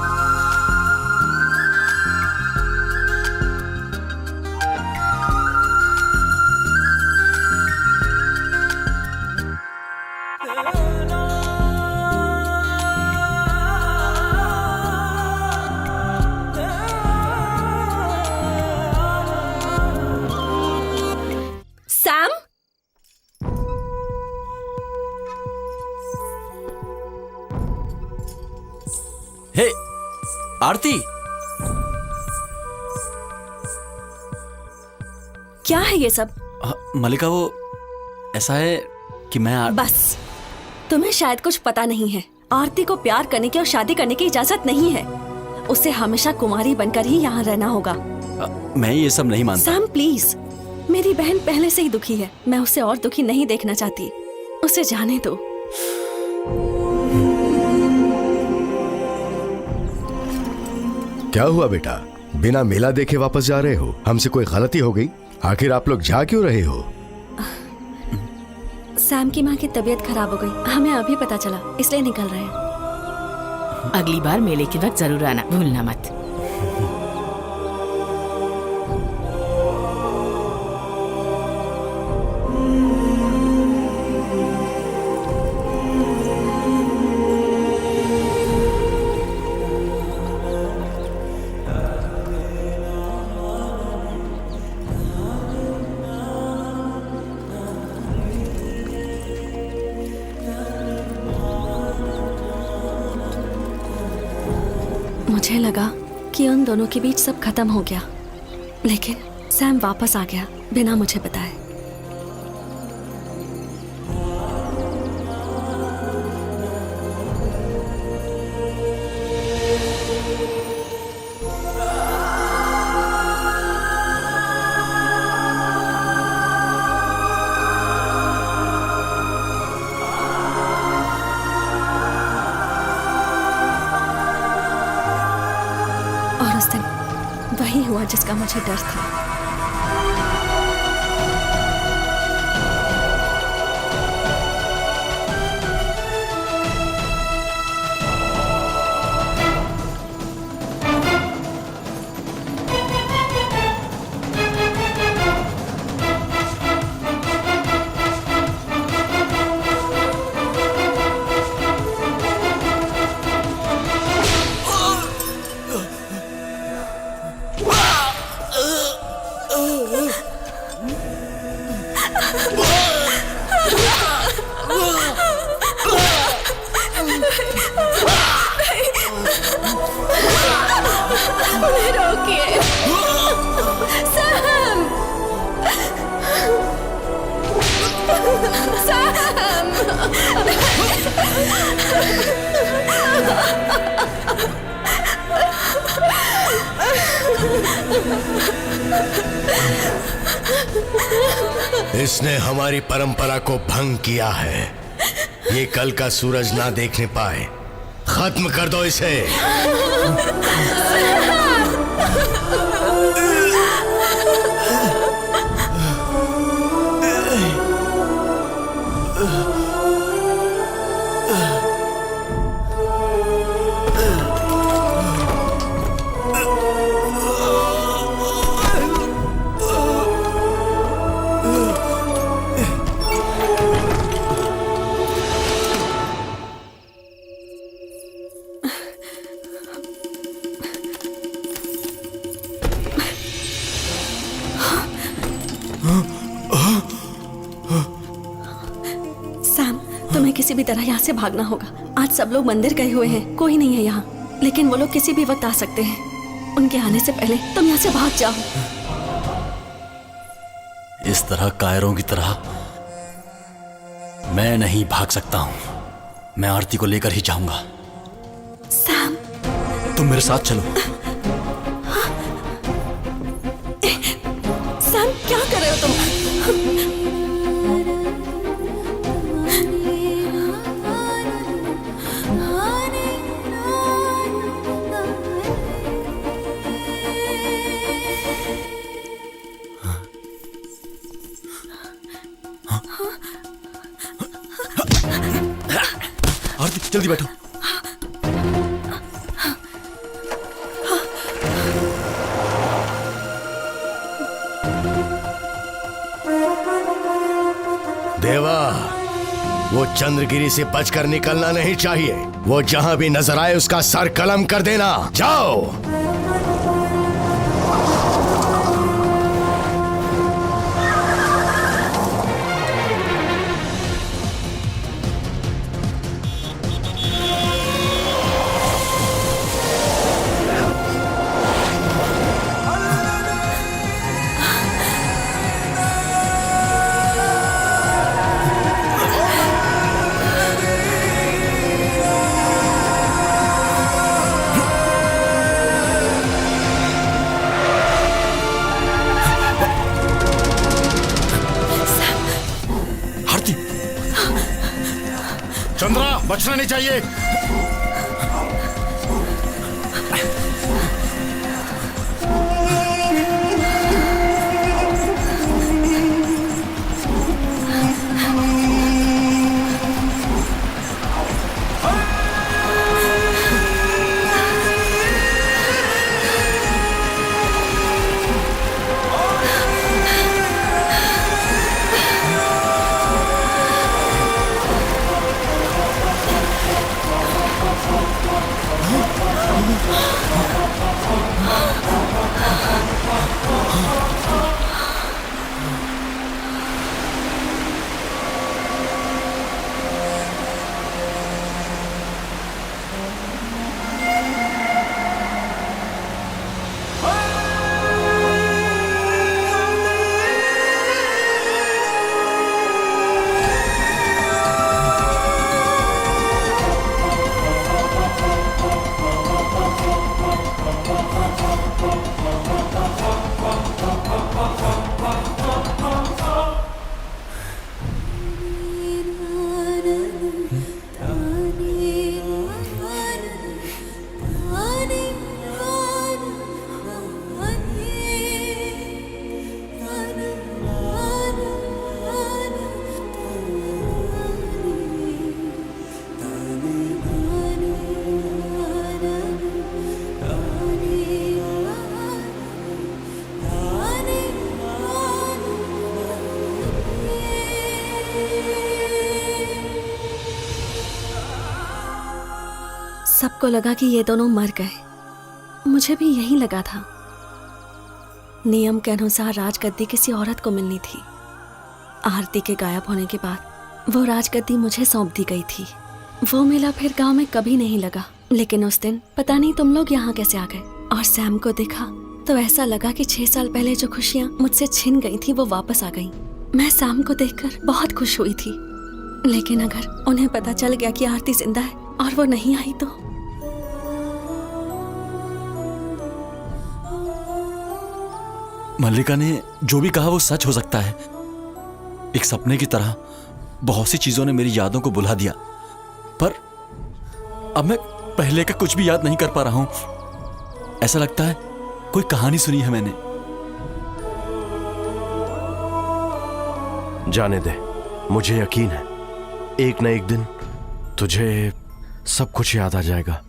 सैम, हे आरती, क्या है ये सब? मलिका, वो ऐसा है कि मैं बस, तुम्हें शायद कुछ पता नहीं है। आरती को प्यार करने की और शादी करने की इजाजत नहीं है। उसे हमेशा कुमारी बनकर ही यहाँ रहना होगा। मैं ये सब नहीं मानता। सैम प्लीज, मेरी बहन पहले से ही दुखी है। मैं उसे और दुखी नहीं देखना चाहती। उसे जाने दो। क्या हुआ बेटा, बिना मेला देखे वापस जा रहे हो? हमसे कोई गलती हो गई? आखिर आप लोग जा क्यों रहे हो? सैम की माँ की तबीयत खराब हो गई, हमें अभी पता चला, इसलिए निकल रहे हैं। अगली बार मेले के वक्त जरूर आना, भूलना मत। मुझे लगा कि उन दोनों के बीच सब खत्म हो गया, लेकिन सैम वापस आ गया बिना मुझे बताए। और उस दिन वही हुआ जिसका मुझे डर था। इसने हमारी परंपरा को भंग किया है। ये कल का सूरज ना देखने पाए। खत्म कर दो इसे। किसी भी तरह यहाँ से भागना होगा। आज सब लोग मंदिर गए हुए हैं, कोई नहीं है यहाँ, लेकिन वो लोग किसी भी वक्त आ सकते हैं। उनके आने से पहले तुम यहाँ से भाग जाओ। इस तरह कायरों की तरह मैं नहीं भाग सकता हूं। मैं आरती को लेकर ही जाऊंगा। सैम, तुम मेरे साथ चलो। सैम, क्या कर रहे हो तुम? आरती, जल्दी बैठो। देवा, वो चंद्रगिरी से बचकर निकलना नहीं चाहिए। वो जहां भी नजर आए उसका सर कलम कर देना। जाओ। चंद्रा, बचना नहीं चाहिए। सबको लगा कि ये दोनों मर गए। मुझे भी यही लगा था। नियम के अनुसार राजगद्दी किसी औरत को मिलनी थी। आरती के गायब होने के बाद वो राजगद्दी मुझे सौंप दी गई थी। वो मेला फिर गांव में कभी नहीं लगा। लेकिन उस दिन पता नहीं तुम लोग यहाँ कैसे आ गए। और सैम को देखा तो ऐसा लगा कि 6 साल पहले जो खुशियाँ मुझसे छिन गई थी वो वापस आ गई। मैं सैम को देखकर बहुत खुश हुई थी। लेकिन अगर उन्हें पता चल गया कि आरती जिंदा है और वो नहीं आई तो? मल्लिका ने जो भी कहा वो सच हो सकता है। एक सपने की तरह बहुत सी चीजों ने मेरी यादों को बुला दिया, पर अब मैं पहले का कुछ भी याद नहीं कर पा रहा हूं। ऐसा लगता है कोई कहानी सुनी है मैंने। जाने दे, मुझे यकीन है एक न एक दिन तुझे सब कुछ याद आ जाएगा।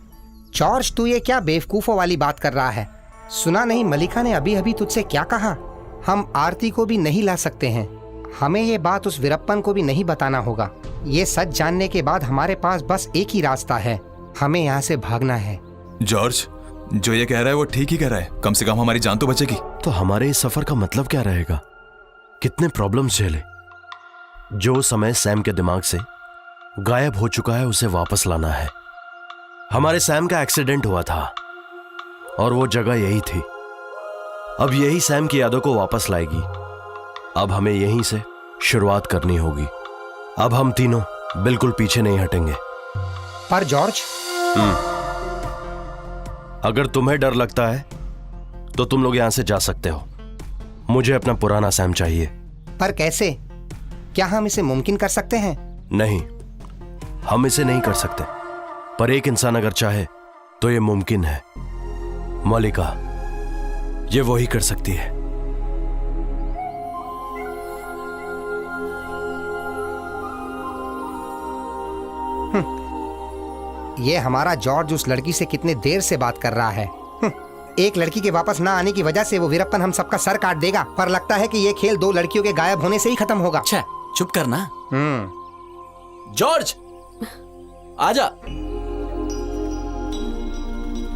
जॉर्ज, तू ये क्या बेवकूफों वाली बात कर रहा है? सुना नहीं मलिका ने अभी अभी तुझसे क्या कहा? हम आरती को भी नहीं ला सकते हैं। हमें ये बात उस वीरप्पन को भी नहीं बताना होगा। ये सच जानने के बाद हमारे पास बस एक ही रास्ता है, हमें यहाँ से भागना है। जॉर्ज, जो ये कह रहा है वो ठीक ही कह रहा है। कम से कम हमारी जान तो बचेगी। तो हमारे इस सफर का मतलब क्या रहेगा? कितने प्रॉब्लम्स झेले। जो समय सैम के दिमाग से गायब हो चुका है उसे वापस लाना है। हमारे सैम का एक्सीडेंट हुआ था और वो जगह यही थी। अब यही सैम की यादों को वापस लाएगी। अब हमें यहीं से शुरुआत करनी होगी। अब हम तीनों बिल्कुल पीछे नहीं हटेंगे। पर जॉर्ज, अगर तुम्हें डर लगता है तो तुम लोग यहां से जा सकते हो। मुझे अपना पुराना सैम चाहिए। पर कैसे? क्या हम इसे मुमकिन कर सकते हैं? नहीं, हम इसे नहीं कर सकते, पर एक इंसान अगर चाहे तो यह मुमकिन है। मलिका, ये वही कर सकती है। ये हमारा जॉर्ज उस लड़की से कितने देर से बात कर रहा है। एक लड़की के वापस ना आने की वजह से वो वीरप्पन हम सबका सर काट देगा। पर लगता है कि ये खेल दो लड़कियों के गायब होने से ही खत्म होगा। अच्छा, चुप करना। जॉर्ज, आजा।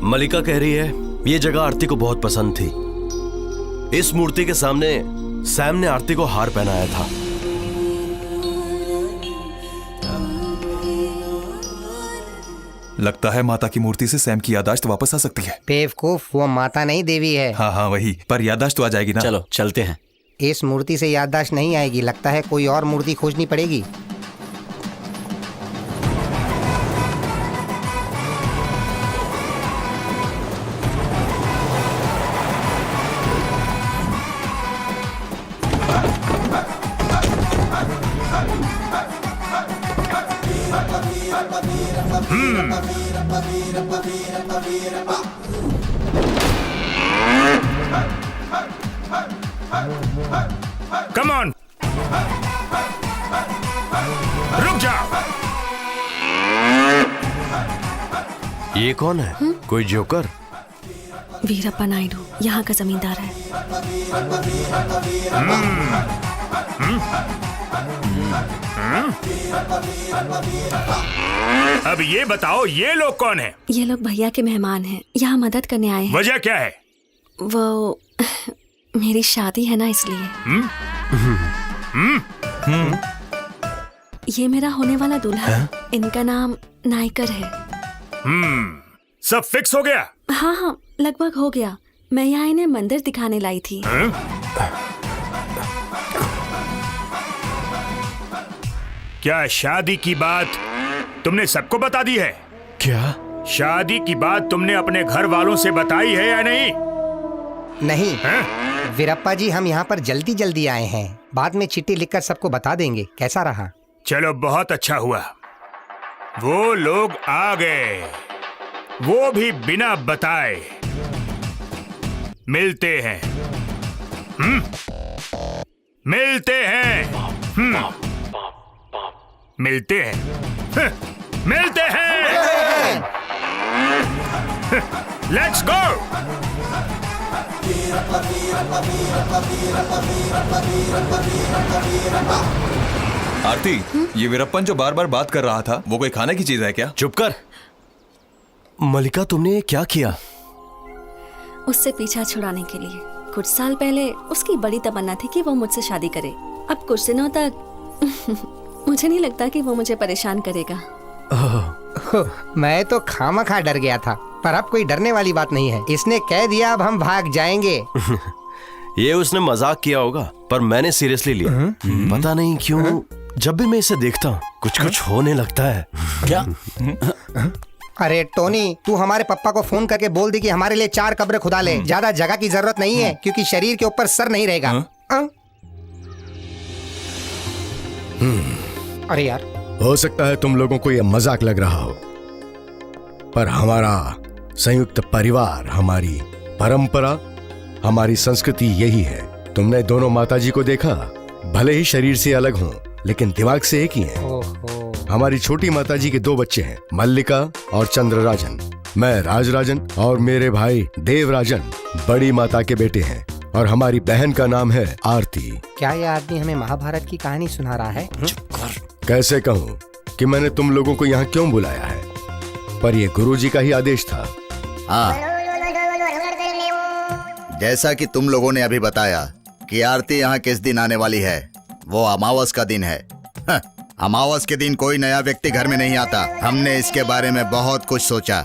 मलिका कह रही है ये जगह आरती को बहुत पसंद थी। इस मूर्ति के सामने सैम ने आरती को हार पहनाया था। लगता है माता की मूर्ति से सैम की याददाश्त वापस आ सकती है। बेवकूफ, वो माता नहीं देवी है। हाँ हाँ वही, पर याददाश्त तो आ जाएगी ना। चलो चलते हैं। इस मूर्ति से याददाश्त नहीं आएगी। लगता है कोई और मूर्ति खोजनी पड़ेगी। कम ऑन, रुक जाओ। ये कौन है? कोई जोकर? वीरप्पा नायडू यहाँ का जमींदार है। अब ये बताओ, ये लोग कौन हैं? ये लोग भैया के मेहमान हैं, यहाँ मदद करने आए हैं। वजह क्या है? वो मेरी शादी है ना, इसलिए। ये मेरा होने वाला दूल्हा है। इनका नाम नायकर है। सब फिक्स हो गया? हाँ हाँ, लगभग हो गया। मैं यहाँ इन्हें मंदिर दिखाने लाई थी। क्या शादी की बात तुमने सबको बता दी है? क्या शादी की बात तुमने अपने घर वालों से बताई है या नहीं? नहीं वीरप्पा जी, हम यहाँ पर जल्दी जल्दी आए हैं। बाद में चिट्ठी लिखकर सबको बता देंगे। कैसा रहा? चलो, बहुत अच्छा हुआ। वो लोग आ गए, वो भी बिना बताए। मिलते हैं। मिलते हैं। मिलते हैं। मिलते हैं। Let's go. आरती, ये वीरप्पन जो बार बार बात कर रहा था वो कोई खाने की चीज है क्या? चुप कर। मलिका, तुमने ये क्या किया? उससे पीछा छुड़ाने के लिए। कुछ साल पहले उसकी बड़ी तमन्ना थी कि वो मुझसे शादी करे। अब कुछ दिनों तक मुझे नहीं लगता कि वो मुझे परेशान करेगा। मैं तो खामखा डर गया था, पर अब कोई डरने वाली बात नहीं है। इसने कह दिया, अब हम भाग जाएंगे। ये उसने मजाक किया होगा, पर मैंने सीरियसली लिया। पता नहीं क्यों जब भी मैं इसे देखता हूँ कुछ होने लगता है। क्या? अरे टोनी, तू हमारे पापा को फोन करके बोल दी कि हमारे लिए 4 कब्र खुदा ले। ज्यादा जगह की जरूरत नहीं है, क्योंकि शरीर के ऊपर सर नहीं रहेगा। अरे यार, हो सकता है तुम लोगों को यह मजाक लग रहा हो, पर हमारा संयुक्त परिवार, हमारी परंपरा, हमारी संस्कृति यही है। तुमने दोनों माताजी को देखा, भले ही शरीर से अलग हों, लेकिन दिमाग से एक ही हैं। हमारी छोटी माताजी के 2 बच्चे हैं, मल्लिका और चंद्रराजन। मैं राजराजन और मेरे भाई देवराजन बड़ी माता के बेटे हैं, और हमारी बहन का नाम है आरती। क्या ये आदमी हमें महाभारत की कहानी सुना रहा है? कैसे कहूँ कि मैंने तुम लोगों को यहाँ क्यों बुलाया है, पर यह गुरुजी का ही आदेश था। हाँ, जैसा कि तुम लोगों ने अभी बताया कि आरती यहाँ किस दिन आने वाली है, वो अमावस का दिन है। अमावस के दिन कोई नया व्यक्ति घर में नहीं आता। हमने इसके बारे में बहुत कुछ सोचा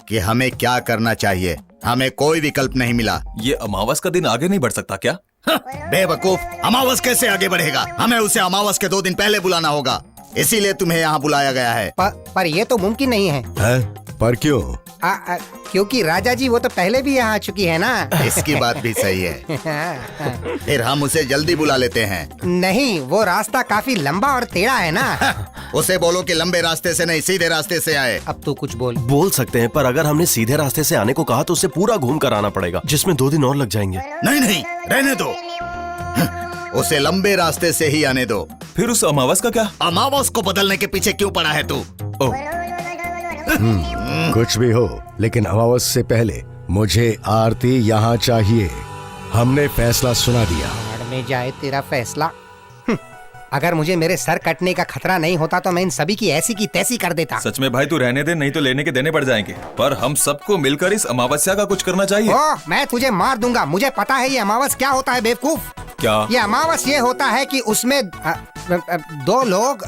कि हमें क्या करना चाहिए। हमें कोई विकल्प नहीं मिला। ये अमावस का दिन आगे नहीं बढ़ सकता क्या? बेवकूफ, अमावस कैसे आगे बढ़ेगा? हमें उसे अमावस के 2 दिन पहले बुलाना होगा, इसीलिए तुम्हें यहाँ बुलाया गया है। पर ये तो मुमकिन नहीं है। पर क्यों? क्योंकि राजा जी वो तो पहले भी यहाँ आ चुकी है ना। इसकी बात भी सही है। फिर हम उसे जल्दी बुला लेते हैं। नहीं, वो रास्ता काफी लंबा और टेढ़ा है ना। उसे बोलो कि लंबे रास्ते से नहीं, सीधे रास्ते से आए। अब तू कुछ बोल सकते हैं, पर अगर हमने सीधे रास्ते से आने को कहा तो उसे पूरा घूम कर आना पड़ेगा, जिसमें 2 दिन और लग जाएंगे। नहीं नहीं, रहने दो, उसे लंबे रास्ते से ही आने दो। फिर उस अमावस का क्या? अमावस को बदलने के पीछे क्यों पड़ा है तू? कुछ भी हो, लेकिन अमावस से पहले मुझे आरती यहाँ चाहिए। हमने फैसला सुना दिया। में जाए तेरा फैसला। अगर मुझे मेरे सर कटने का खतरा नहीं होता तो मैं इन सभी की ऐसी की तैसी कर देता। सच में भाई, तू रहने दे, नहीं तो लेने के देने पड़ जाएंगे। पर हम सबको मिलकर इस अमावस्या का कुछ करना चाहिए। मैं तुझे मार दूंगा। मुझे पता है ये अमावस क्या होता है बेवकूफ। क्या? ये अमावस ये होता है कि उसमें 2 लोग।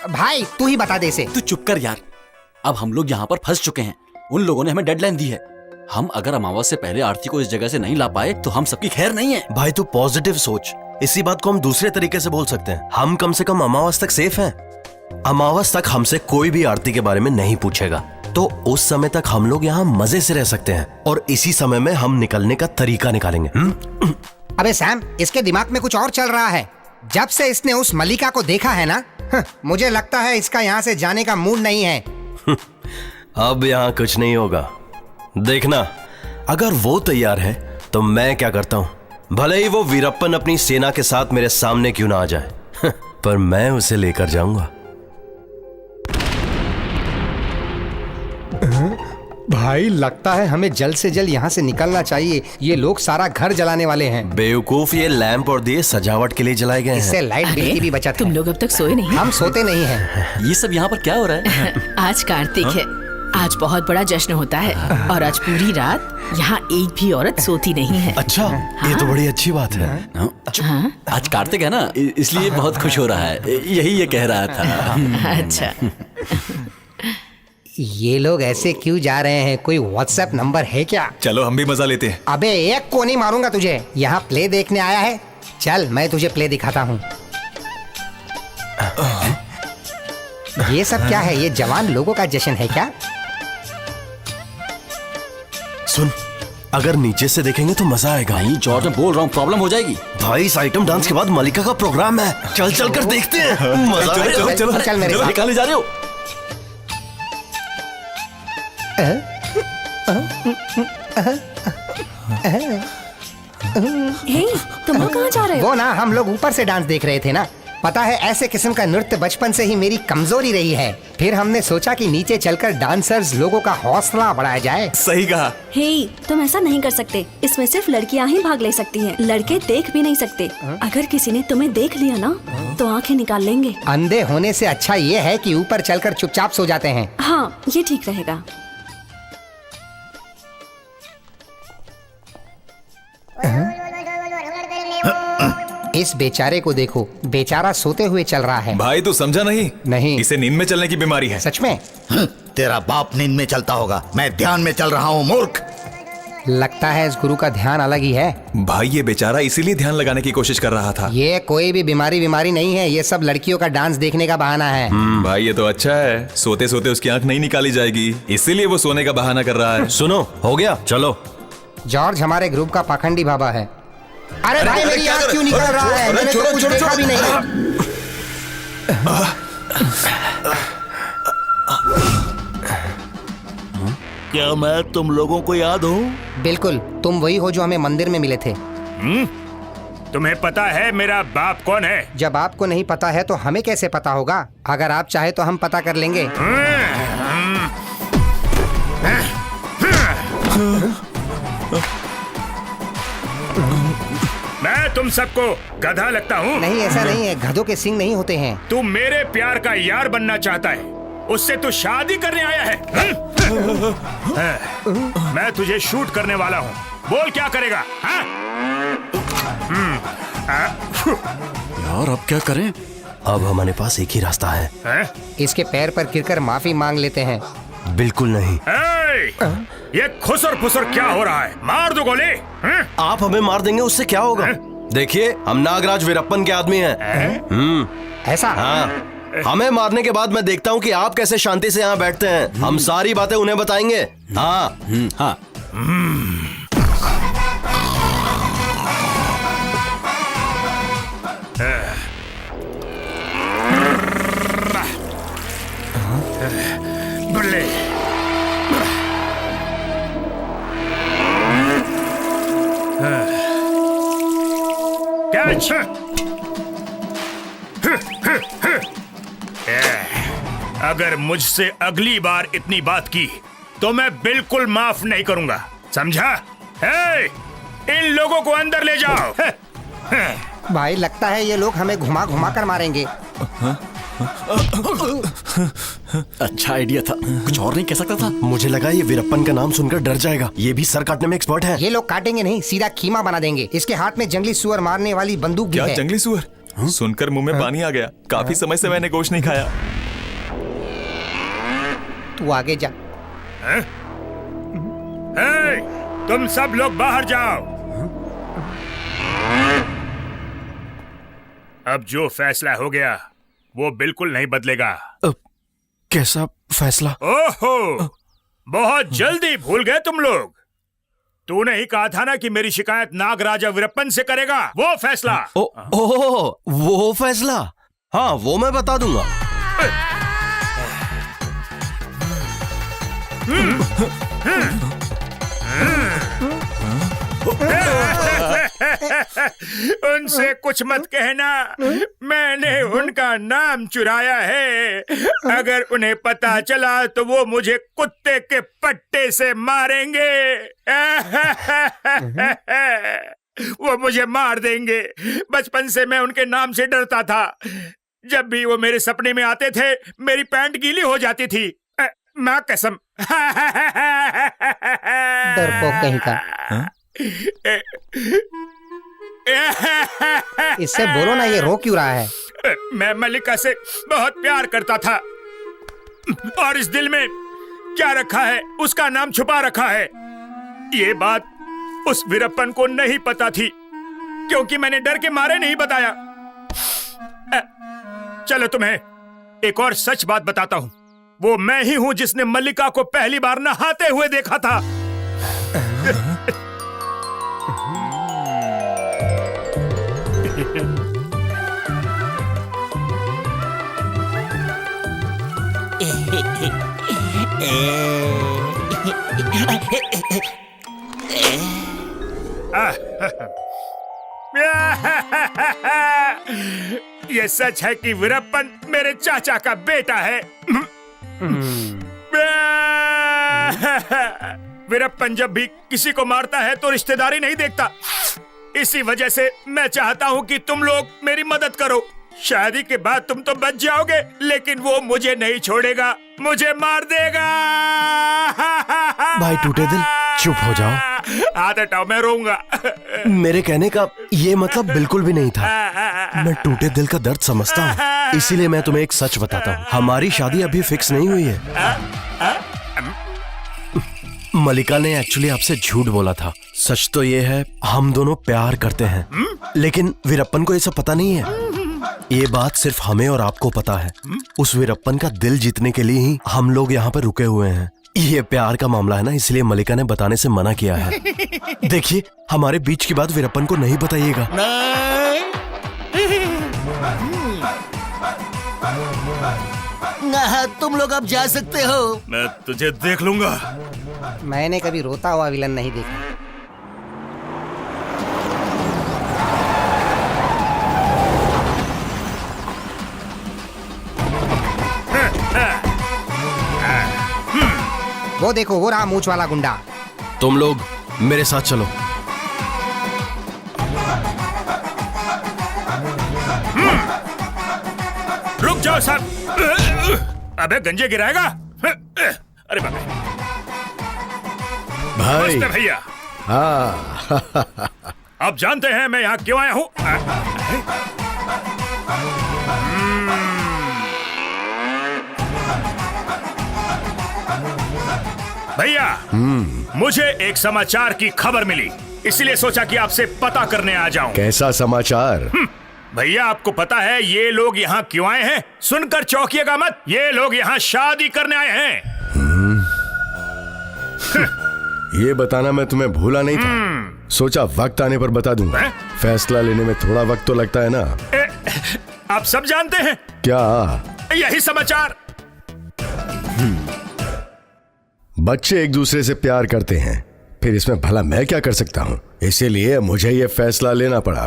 भाई तू ही बता दे इसे। तू चुप कर यार। अब हम लोग यहाँ पर फंस चुके हैं। उन लोगों ने हमें डेडलाइन दी है। हम अगर अमावस से पहले आरती को इस जगह से नहीं ला पाए तो हम सबकी खैर नहीं है। भाई तू पॉजिटिव सोच। इसी बात को हम दूसरे तरीके से बोल सकते हैं। हम कम से कम अमावस तक सेफ हैं। अमावस तक हमसे कोई भी आरती के बारे में नहीं पूछेगा, तो उस समय तक हम लोग यहाँ मजे से रह सकते हैं, और इसी समय में हम निकलने का तरीका निकालेंगे। अबे सैम, इसके दिमाग में कुछ और चल रहा है। जब से इसने उस मलिका को देखा है ना, मुझे लगता है इसका यहाँ से जाने का मूड नहीं है। अब यहाँ कुछ नहीं होगा। देखना, अगर वो तैयार है तो मैं क्या करता हूँ। भले ही वो वीरप्पन अपनी सेना के साथ मेरे सामने क्यों ना आ जाए, पर मैं उसे लेकर जाऊंगा। भाई लगता है हमें जल्द से जल्द यहाँ से निकलना चाहिए। ये लोग सारा घर जलाने वाले हैं। बेवकूफ, ये लैंप और दिए सजावट के लिए जलाए गए हैं। इससे लाइट बिल की भी बचत है। तुम लोग अब तक सोए नहीं? हम सोते नहीं हैं। ये सब यहाँ पर क्या हो रहा है? आज कार्तिक है। आज बहुत बड़ा जश्न होता है, और आज पूरी रात यहाँ एक भी औरत सोती नहीं है। अच्छा, ये तो बड़ी अच्छी बात है। आज कार्तिक है ना, इसलिए बहुत खुश हो रहा है। यही ये कह रहा था। अच्छा, ये लोग ऐसे क्यों जा रहे हैं? कोई व्हाट्सएप नंबर है क्या? चलो हम भी मजा लेते हैं। अबे एक को नहीं मारूंगा तुझे। यहाँ प्ले देखने आया है? चल मैं तुझे प्ले दिखाता हूँ। ये सब क्या है? ये जवान लोगों का जश्न है क्या? सुन, अगर नीचे से देखेंगे तो मजा आएगा। नहीं जॉर्ज, मैं बोल रहा हूँ प्रॉब्लम हो जाएगी। भाई इस आइटम डांस के बाद मलिका का प्रोग्राम है। चल चल कर देखते हैं। मजा आएगा। चल मेरे साथ। निकाले जा रहे हो? हे, तुम लोग कहाँ जा रहे हो? वो ना, हम लोग ऊपर से डांस देख रहे थे ना। पता है ऐसे किस्म का नृत्य बचपन से ही मेरी कमजोरी रही है। फिर हमने सोचा कि नीचे चलकर डांसर्स लोगों का हौसला बढ़ाया जाए। सही कहा। हे, तुम ऐसा नहीं कर सकते। इसमें सिर्फ लड़कियां ही भाग ले सकती हैं। लड़के देख भी नहीं सकते। अगर किसी ने तुम्हें देख लिया ना तो आंखें निकाल लेंगे। अंधे होने से अच्छा ये है कि ऊपर चलकर चुपचाप सो जाते हैं। हाँ, ये ठीक रहेगा। इस बेचारे को देखो, बेचारा सोते हुए चल रहा है। भाई तू समझा नहीं? नहीं। इसे नींद में चलने की बीमारी है। सच में? तेरा बाप नींद में चलता होगा, मैं ध्यान में चल रहा हूँ मूर्ख। लगता है इस गुरु का ध्यान अलग ही है। भाई ये बेचारा इसीलिए ध्यान लगाने की कोशिश कर रहा था। ये कोई भी बीमारी नहीं है। ये सब लड़कियों का डांस देखने का बहाना है। भाई ये तो अच्छा है, सोते सोते उसकी आंख नहीं निकाली जाएगी, इसीलिए वो सोने का बहाना कर रहा है। सुनो, हो गया, चलो। जॉर्ज हमारे ग्रुप का पाखंडी बाबा है। अरे भाई मेरी आंख क्यों निकल रहा है? मैंने तो कुछ देखा भी नहीं। क्या मैं तुम लोगों को याद हूँ? बिल्कुल, तुम वही हो जो हमें मंदिर में मिले थे। तुम्हें पता है मेरा बाप कौन है? जब आपको नहीं पता है तो हमें कैसे पता होगा? अगर आप चाहे तो हम पता कर लेंगे। मैं तुम सबको गधा लगता हूँ? नहीं, ऐसा नहीं है, गधों के सिंग नहीं होते हैं। तू मेरे प्यार का यार बनना चाहता है, उससे तू शादी करने आया है। मैं तुझे शूट करने वाला हूँ, बोल क्या करेगा? यार अब क्या करें? अब हमारे पास एक ही रास्ता है। इसके पैर पर गिरकर माफी मांग लेते हैं। बिल्कुल नहीं। ये खुसर फुसर क्या हो रहा है? मार दो गोली। आप हमें मार देंगे, उससे क्या होगा? देखिए, हम नागराज वीरप्पन के आदमी हैं। ऐसा? हाँ। हमें मारने के बाद मैं देखता हूँ कि आप कैसे शांति से यहाँ बैठते हैं। हम सारी बातें उन्हें बताएंगे। हाँ। हाँ। बल्ले। कैच। अगर मुझसे अगली बार इतनी बात की तो मैं बिल्कुल माफ नहीं करूंगा, समझा? इन लोगों को अंदर ले जाओ। भाई, लगता है ये लोग हमें घुमा घुमा कर मारेंगे। अच्छा आइडिया था, कुछ और नहीं कह सकता था। मुझे लगा ये वीरप्पन का नाम सुनकर डर जाएगा। ये भी सर काटने में एक्सपर्ट है। ये लोग काटेंगे नहीं, सीधा खीमा बना देंगे। इसके हाथ में जंगली सुअर मारने वाली बंदूक भी है। क्या जंगली सुअर? सुनकर मुंह में पानी आ गया। काफी समय से मैंने गोश्त नहीं खाया। तू आगे जा। तुम सब लोग बाहर जाओ। अब जो फैसला हो गया वो बिल्कुल नहीं बदलेगा। कैसा फैसला? ओहो, बहुत जल्दी भूल गए तुम लोग। तूने ही कहा था ना कि मेरी शिकायत नागराजा वीरप्पन से करेगा। वो फैसला। वो फैसला? हाँ, वो मैं बता दूंगा। उनसे कुछ मत कहना, मैंने उनका नाम चुराया है। अगर उन्हें पता चला तो वो मुझे कुत्ते के पट्टे से मारेंगे। वो मुझे मार देंगे। बचपन से मैं उनके नाम से डरता था। जब भी वो मेरे सपने में आते थे मेरी पैंट गीली हो जाती थी। माँ कसम। डरपोक कहीं का। इससे बोलो ना, ये रो क्यों रहा है? मैं मल्लिका से बहुत प्यार करता था और इस दिल में क्या रखा है उसका नाम छुपा रखा है। ये बात उस वीरप्पन को नहीं पता थी क्योंकि मैंने डर के मारे नहीं बताया। चलो तुम्हें एक और सच बात बताता हूँ। वो मैं ही हूँ जिसने मल्लिका को पहली बार नहाते हुए देखा था। ये सच है कि वीरप्पन मेरे चाचा का बेटा है। वीरप्पन जब भी किसी को मारता है तो रिश्तेदारी नहीं देखता। इसी वजह से मैं चाहता हूँ कि तुम लोग मेरी मदद करो। शादी के बाद तुम तो बच जाओगे लेकिन वो मुझे नहीं छोड़ेगा, मुझे मार देगा। भाई टूटे दिल, चुप हो जाओ। हाथ हटाओ, मैं रोऊंगा। मेरे कहने का ये मतलब बिल्कुल भी नहीं था। मैं टूटे दिल का दर्द समझता हूँ, इसीलिए मैं तुम्हें एक सच बताता हूँ। हमारी शादी अभी फिक्स नहीं हुई है। मल्लिका ने एक्चुअली आपसे झूठ बोला था। सच तो ये है हम दोनों प्यार करते हैं, लेकिन वीरप्पन को ये सब पता नहीं है। ये बात सिर्फ हमें और आपको पता है। उस वीरप्पन का दिल जीतने के लिए ही हम लोग यहाँ पर रुके हुए हैं। ये प्यार का मामला है ना, इसलिए मल्लिका ने बताने से मना किया है। देखिए, हमारे बीच की बात वीरप्पन को नहीं बताइएगा। तुम लोग अब जा सकते हो। मैं तुझे देख लूंगा। मैंने कभी रोता हुआ विलन नहीं देखा। वो देखो, वो रहा मूंछ वाला गुंडा। तुम लोग मेरे साथ चलो। रुक जाओ साहब। अबे गंजे गिराएगा। अरे बाप रे। भाई। नमस्ते भैया। हाँ। आप जानते हैं मैं यहाँ क्यों आया हूँ? भैया, मुझे एक समाचार की खबर मिली, इसलिए सोचा कि आपसे पता करने आ जाऊं। कैसा समाचार? भैया, आपको पता है ये लोग यहाँ क्यों आए हैं? सुनकर चौंकिएगा मत, ये लोग यहाँ शादी करने आए हैं। ये बताना मैं तुम्हें भूला नहीं था। सोचा वक्त आने पर बता दूंगा। फैसला लेने में थोड़ा वक्त तो लगता है ना। आप सब जानते हैं क्या? यही समाचार। बच्चे एक दूसरे से प्यार करते हैं, फिर इसमें भला मैं क्या कर सकता हूँ? इसीलिए मुझे ये फैसला लेना पड़ा।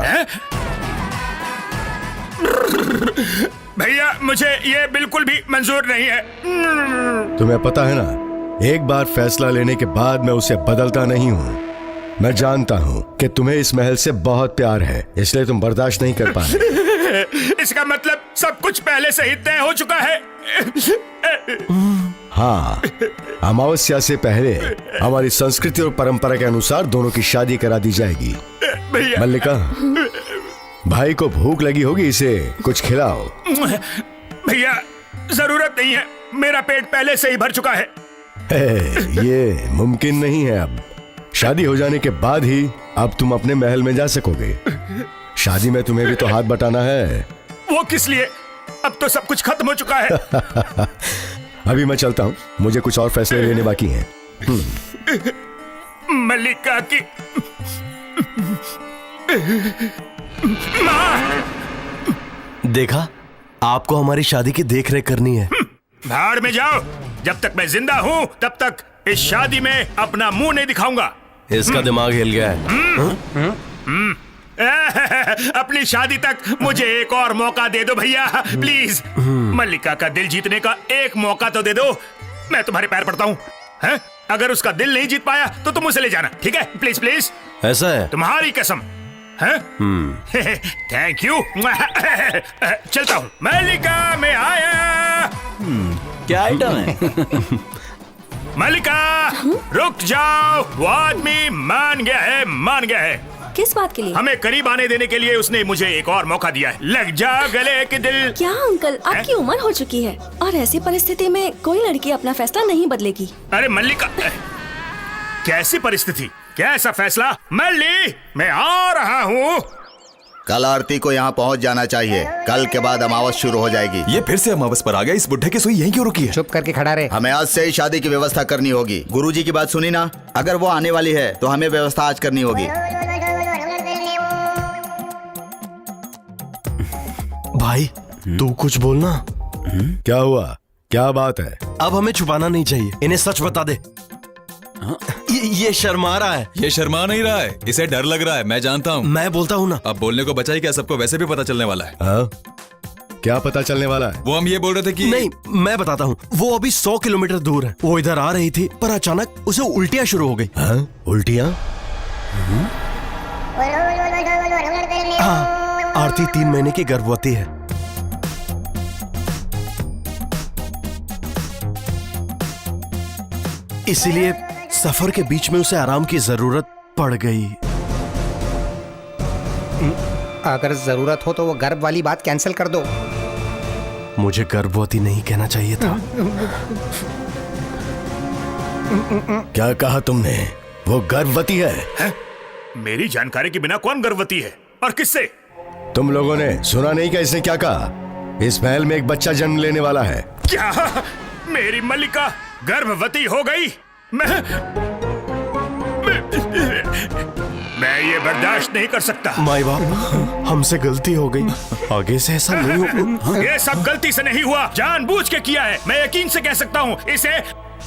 भैया, मुझे ये बिल्कुल भी मंजूर नहीं है। तुम्हें पता है ना, एक बार फैसला लेने के बाद मैं उसे बदलता नहीं हूँ। मैं जानता हूँ कि तुम्हें इस महल से बहुत प्यार है, इसलिए तुम बर्दाश्त नहीं कर पा रहे। इसका मतलब सब कुछ पहले से ही तय हो चुका है। हाँ, अमावस्या से पहले हमारी संस्कृति और परंपरा के अनुसार दोनों की शादी करा दी जाएगी। मल्लिका, भाई को भूख लगी होगी, इसे कुछ खिलाओ। भैया, जरूरत नहीं है, मेरा पेट पहले से ही भर चुका है। ये मुमकिन नहीं है। अब शादी हो जाने के बाद ही अब तुम अपने महल में जा सकोगे। शादी में तुम्हें भी तो हाथ बटाना है। वो किस लिए? अब तो सब कुछ खत्म हो चुका है। अभी मैं चलता हूँ, मुझे कुछ और फैसले लेने बाकी हैं। मल्लिका की माँ। देखा, आपको हमारी शादी की देखरेख करनी है। भाड़ में जाओ। जब तक मैं जिंदा हूँ तब तक इस शादी में अपना मुंह नहीं दिखाऊंगा। इसका दिमाग हिल गया है। अपनी शादी तक मुझे एक और मौका दे दो भैया, प्लीज। मल्लिका का दिल जीतने का एक मौका तो दे दो। मैं तुम्हारे पैर पड़ता हूँ। अगर उसका दिल नहीं जीत पाया तो तुम उसे ले जाना, ठीक है? Please please. ऐसा है? तुम्हारी कसम। Thank you. चलता हूँ। मल्लिका, मैं आया। क्या आइटम है? मल्लिका, रुक जाओ। वो आदमी मान गया है, मान गया है। किस बात के लिए? हमें करीब आने देने के लिए उसने मुझे एक और मौका दिया है। लग जा गले के दिल। क्या अंकल, आपकी उम्र हो चुकी है और ऐसी परिस्थिति में कोई लड़की अपना फैसला नहीं बदलेगी। अरे मल्लिका, कैसी परिस्थिति, क्या ऐसा फैसला? मल्ली, मैं आ रहा हूँ। कल आरती को यहाँ पहुँच जाना चाहिए। कल के बाद अमावस शुरू हो जाएगी। ये फिर से अमावस पर आ गया। इस बुढ़े की सुई यहीं क्यों रुकी है? चुप करके खड़ा रहे। हमें आज से ही शादी की व्यवस्था करनी होगी। गुरुजी की बात सुनी ना? अगर वो आने वाली है तो हमें व्यवस्था आज करनी होगी। भाई, तू कुछ बोलना। क्या हुआ? क्या बात है? अब हमें छुपाना नहीं चाहिए, इन्हें सच बता दे। ये शर्मा रहा है। ये शर्मा नहीं रहा है, इसे डर लग रहा है। मैं जानता हूँ। मैं बोलता हूँ ना। अब बोलने को बचा ही क्या, सबको वैसे भी पता चलने वाला है। हाँ? क्या पता चलने वाला है? वो हम ये बोल रहे थे कि नहीं, मैं बताता हूँ। वो अभी 100 किलोमीटर दूर है। वो इधर आ रही थी पर अचानक उसे उल्टियाँ शुरू हो गई। हाँ? उल्टियाँ? हाँ, आरती 3 महीने की गर्भवती है। इसीलिए सफर के बीच में उसे आराम की जरूरत पड़ गई। अगर जरूरत हो तो वो गर्भ वाली बात कैंसिल कर दो। मुझे गर्भवती नहीं कहना चाहिए था। क्या कहा तुमने? वो गर्भवती है? मेरी जानकारी के बिना कौन गर्भवती है और किससे? तुम लोगों ने सुना नहीं क्या इसने क्या कहा? इस महल में एक बच्चा जन्म लेने वाला है। क्या? मेरी मल्लिका गर्भवती हो गई? मैं ये बर्दाश्त नहीं कर सकता। माई बाप, हमसे गलती हो गई, आगे से ऐसा नहीं हो। ये सब गलती से नहीं हुआ, जानबूझ के किया है। मैं यकीन से कह सकता हूँ, इसे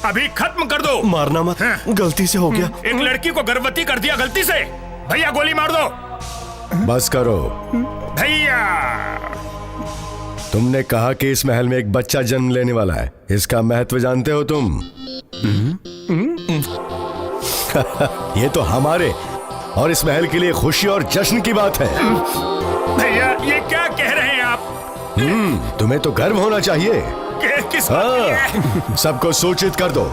अभी खत्म कर दो। मारना मत, गलती से हो गया। एक लड़की को गर्भवती कर दिया गलती से। भैया गोली मार दो। बस करो भैया। तुमने कहा कि इस महल में एक बच्चा जन्म लेने वाला है, इसका महत्व जानते हो तुम? ये तो हमारे और इस महल के लिए खुशी और जश्न की बात है। भैया ये क्या कह रहे हैं आप? तुम्हें तो गर्व होना चाहिए। किस बात के लिए? सबको सूचित कर दो,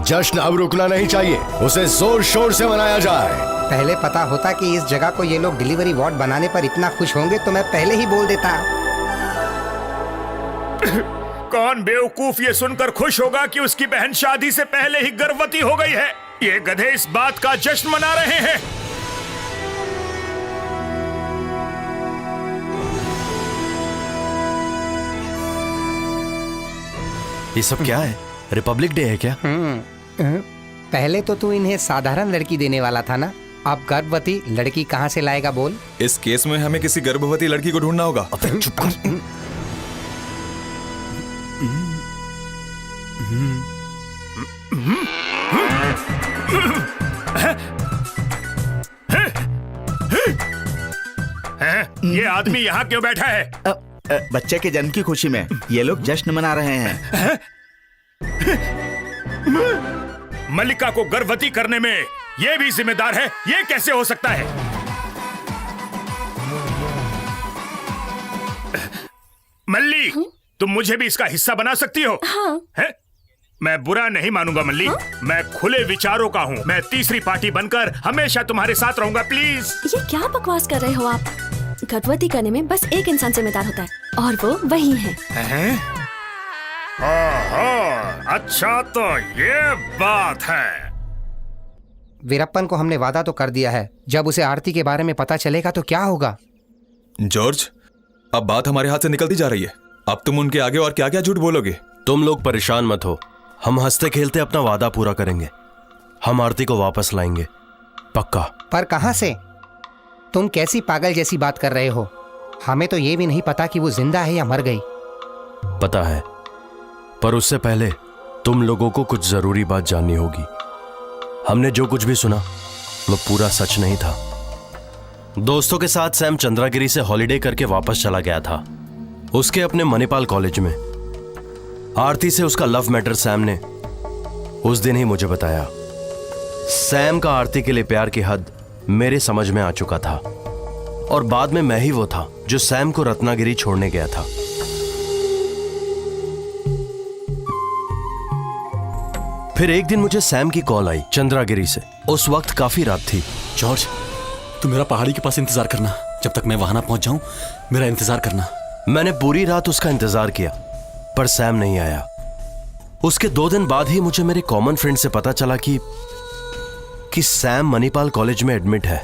जश्न अब रुकना नहीं चाहिए, उसे जोर शोर से मनाया जाए। पहले पता होता कि इस जगह को ये लोग डिलीवरी वार्ड बनाने पर इतना खुश होंगे तो मैं पहले ही बोल देता। कौन बेवकूफ ये सुनकर खुश होगा कि उसकी बहन शादी से पहले ही गर्भवती हो गई है? ये गधे इस बात का जश्न मना रहे हैं। ये सब क्या है? रिपब्लिक डे है क्या? पहले तो तू इन्हें साधारण लड़की देने वाला था ना, अब गर्भवती लड़की कहाँ से लाएगा बोल? इस केस में हमें किसी गर्भवती लड़की को ढूंढना होगा। चुप कर। ये आदमी यहाँ क्यों बैठा है? बच्चे के जन्म की खुशी में ये लोग जश्न मना रहे हैं। मल्लिका को गर्भवती करने में ये भी जिम्मेदार है? ये कैसे हो सकता है? मल्ली, तुम मुझे भी इसका हिस्सा बना सकती हो। हाँ। है? मैं बुरा नहीं मानूंगा मल्ली। हाँ? मैं खुले विचारों का हूँ। मैं तीसरी पार्टी बनकर हमेशा तुम्हारे साथ रहूंगा, प्लीज। ये क्या बकवास कर रहे हो आप? गर्भवती करने में बस एक इंसान जिम्मेदार होता है और वो वही है। अच्छा तो ये बात है। वीरप्पन को हमने वादा तो कर दिया है, जब उसे आरती के बारे में पता चलेगा तो क्या होगा? जॉर्ज, अब बात हमारे हाथ से निकलती जा रही है। अब तुम उनके आगे और क्या क्या झूठ बोलोगे? तुम लोग परेशान मत हो, हम हंसते खेलते अपना वादा पूरा करेंगे। हम आरती को वापस लाएंगे, पक्का। पर कहां से? तुम कैसी पागल जैसी बात कर रहे हो? हमें तो ये भी नहीं पता कि वो जिंदा है या मर गई। पता है, पर उससे पहले तुम लोगों को कुछ जरूरी बात जाननी होगी। हमने जो कुछ भी सुना वो पूरा सच नहीं था। दोस्तों के साथ सैम चंद्रागिरी से हॉलिडे करके वापस चला गया था, उसके अपने मणिपाल कॉलेज में। आरती से उसका लव मैटर सैम ने उस दिन ही मुझे बताया। सैम का आरती के लिए प्यार की हद मेरे समझ में आ चुका था और बाद में मैं ही वो था जो सैम को रत्नागिरी छोड़ने गया था। फिर एक दिन मुझे सैम की कॉल आई चंद्रागिरी से। उस वक्त काफी रात थी। जॉर्ज, तुम मेरा पहाड़ी के पास इंतजार करना, जब तक मैं वहां ना पहुंच जाऊं मेरा इंतजार करना। मैंने पूरी रात उसका इंतजार किया पर सैम नहीं आया। उसके 2 दिन बाद ही मुझे मेरे कॉमन फ्रेंड से पता चला कि सैम मणिपाल कॉलेज में एडमिट है।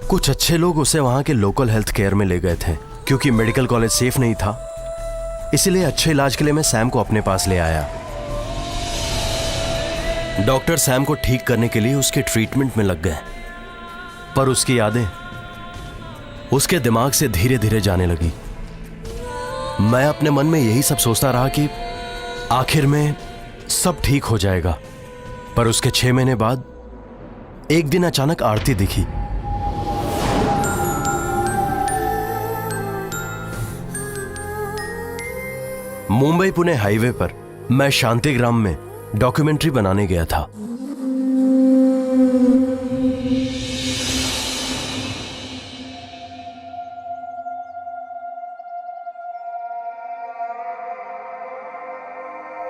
कुछ अच्छे लोग उसे वहां के लोकल हेल्थ केयर में ले गए थे। क्योंकि मेडिकल कॉलेज सेफ नहीं था, इसलिए अच्छे इलाज के लिए मैं सैम को अपने पास ले आया। डॉक्टर सैम को ठीक करने के लिए उसके ट्रीटमेंट में लग गए, पर उसकी यादें उसके दिमाग से धीरे धीरे जाने लगी। मैं अपने मन में यही सब सोचता रहा कि आखिर में सब ठीक हो जाएगा। पर उसके 6 महीने बाद एक दिन अचानक आरती दिखी। मुंबई पुणे हाईवे पर मैं शांतिग्राम में डॉक्यूमेंट्री बनाने गया था।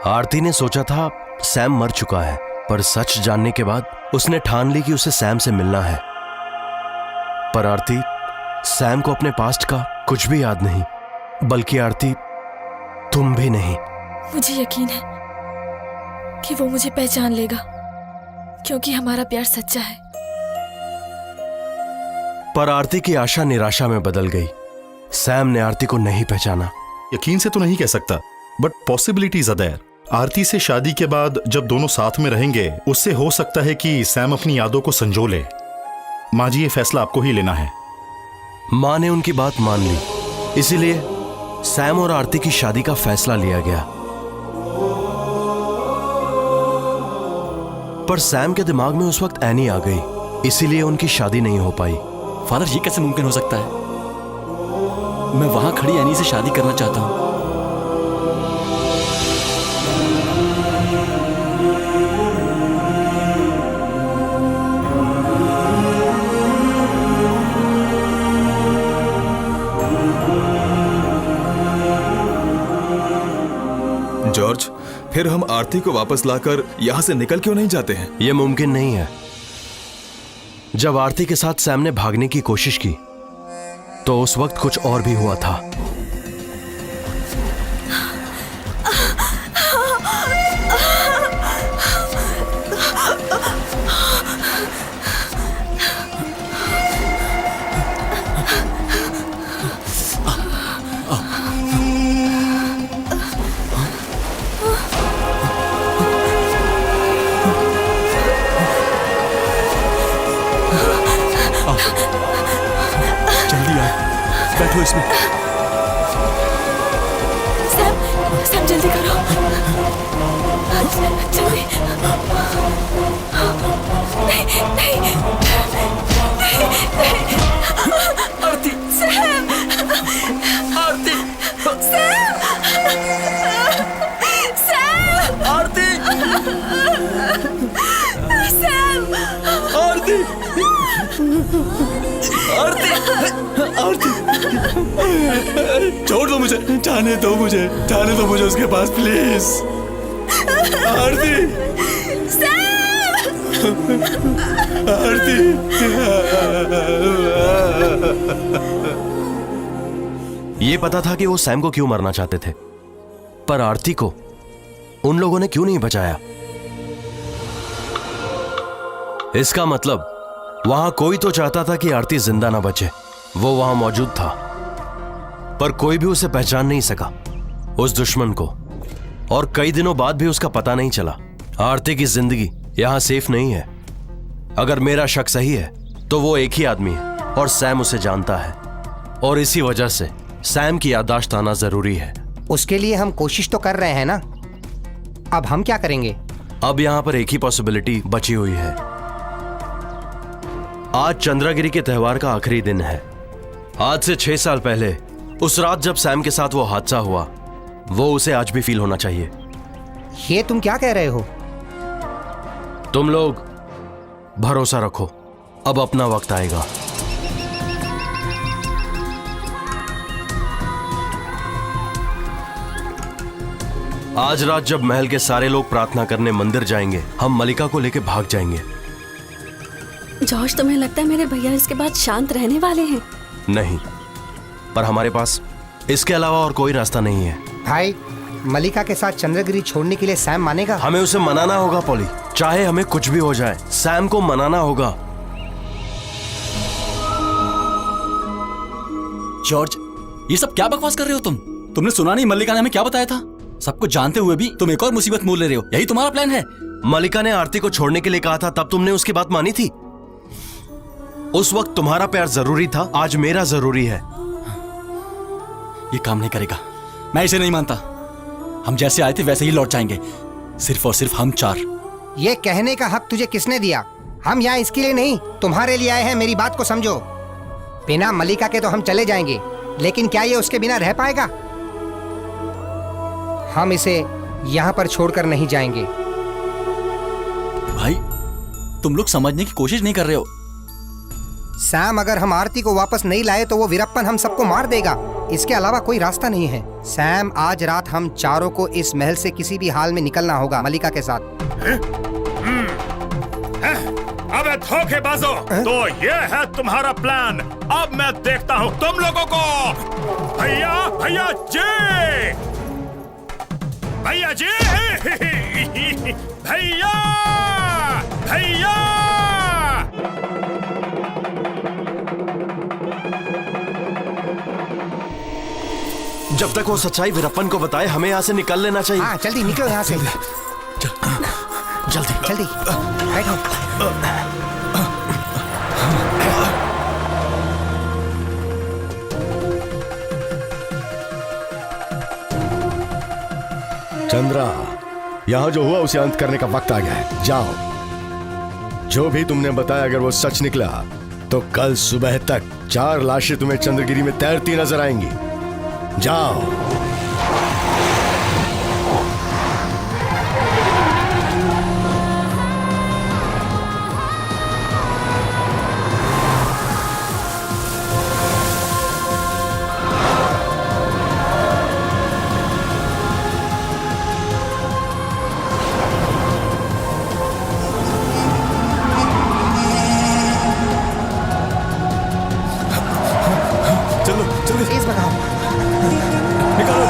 आरती ने सोचा था सैम मर चुका है, पर सच जानने के बाद उसने ठान ली कि उसे सैम से मिलना है। पर आरती, सैम को अपने पास्ट का कुछ भी याद नहीं, बल्कि आरती तुम भी नहीं। मुझे यकीन है कि वो मुझे पहचान लेगा, क्योंकि हमारा प्यार सच्चा है। पर आरती की आशा निराशा में बदल गई। सैम ने आरती को नहीं पहचाना। यकीन से तो नहीं कह सकता, बट पॉसिबिलिटीज आर देयर। आरती से शादी के बाद जब दोनों साथ में रहेंगे, उससे हो सकता है कि सैम अपनी यादों को संजो ले। माँ जी, ये फैसला आपको ही लेना है। माँ ने उनकी बात मान ली, इसीलिए सैम और आरती की शादी का फैसला लिया गया। पर सैम के दिमाग में उस वक्त एनी आ गई, इसीलिए उनकी शादी नहीं हो पाई। फादर, ये कैसे मुमकिन हो सकता है? मैं वहां खड़ी एनी से शादी करना चाहता हूं। जॉर्ज, फिर हम आरती को वापस लाकर यहाँ से निकल क्यों नहीं जाते हैं? यह मुमकिन नहीं है। जब आरती के साथ सैम ने भागने की कोशिश की तो उस वक्त कुछ और भी हुआ था। जल्दी आ, बैठो इसमें। सैम जल्दी करो, जल्दी। नहीं, आरती, सैम, आरती, सैम, सैम, आरती, सैम, आरती, आरती, आरती, छोड़ दो मुझे, जाने दो मुझे, जाने दो मुझे उसके पास, प्लीज। आरती, आरती। ये पता था कि वो सैम को क्यों मारना चाहते थे, पर आरती को उन लोगों ने क्यों नहीं बचाया? इसका मतलब वहां कोई तो चाहता था कि आरती जिंदा ना बचे। वो वहां मौजूद था, पर कोई भी उसे पहचान नहीं सका, उस दुश्मन को, और कई दिनों बाद भी उसका पता नहीं चला। आरती की जिंदगी यहां सेफ नहीं है। अगर मेरा शक सही है तो वो एक ही आदमी है और सैम उसे जानता है, और इसी वजह से सैम की याददाश्त आना जरूरी है। उसके लिए हम कोशिश तो कर रहे हैं ना, अब हम क्या करेंगे? अब यहां पर एक ही पॉसिबिलिटी बची हुई है। आज चंद्रगिरी के त्योहार का आखिरी दिन है। आज से 6 साल पहले उस रात जब सैम के साथ वो हादसा हुआ, वो उसे आज भी फील होना चाहिए। ये तुम क्या कह रहे हो? तुम लोग भरोसा रखो, अब अपना वक्त आएगा। आज रात जब महल के सारे लोग प्रार्थना करने मंदिर जाएंगे, हम मलिका को लेकर भाग जाएंगे। जॉर्ज, तुम्हें लगता है मेरे भैया इसके बाद शांत रहने वाले हैं? नहीं, पर हमारे पास इसके अलावा और कोई रास्ता नहीं है। भाई, मलिका के साथ चंद्रगिरी छोड़ने के लिए सैम मानेगा? हमें उसे मनाना होगा पॉली, चाहे हमें कुछ भी हो जाए, सैम को मनाना होगा। जॉर्ज, ये सब क्या बकवास कर रहे हो तुम? तुमने सुना नहीं मल्लिका ने हमें क्या बताया था? सब कुछ जानते हुए भी तुम एक और मुसीबत मोल ले रहे हो, यही तुम्हारा प्लान है? मलिका ने आरती को छोड़ने के लिए कहा था, तब तुमने उसकी बात मानी थी? उस वक्त तुम्हारा प्यार जरूरी था, आज मेरा जरूरी है। ये काम नहीं करेगा, मैं इसे नहीं मानता। हम जैसे आए थे वैसे ही लौट जाएंगे, सिर्फ और सिर्फ हम 4। ये कहने का हक तुझे किसने दिया? हम यहाँ इसके लिए नहीं, तुम्हारे लिए आए हैं। मेरी बात को समझो। बिना मलिका के तो हम चले जाएंगे, लेकिन क्या ये उसके बिना रह पाएगा? हम इसे यहाँ पर छोड़कर नहीं जाएंगे। भाई, तुम लोग समझने की कोशिश नहीं कर रहे हो। सैम अगर हम आरती को वापस नहीं लाए तो वो वीरप्पन हम सबको मार देगा। इसके अलावा कोई रास्ता नहीं है। सैम, आज रात हम चारों को इस महल से किसी भी हाल में निकलना होगा मलिका के साथ। अबे धोखेबाजों, तो ये है तुम्हारा प्लान। अब मैं देखता हूँ तुम लोगों को। भैया, भैया जी, भैया जी, भैया, भैया। जब तक वो सच्चाई वीरप्पन को बताए, हमें यहाँ से निकल लेना चाहिए। हाँ, जल्दी निकलो यहाँ से। जल्दी जल्दी बैठो। चंद्रा, यहाँ जो हुआ उसे अंत करने का वक्त आ गया है। जाओ। जो भी तुमने बताया अगर वो सच निकला तो कल सुबह तक 4 लाशें तुम्हें चंद्रगिरी में तैरती नजर आएंगी। जाओ। तेज भगाओ। निकालो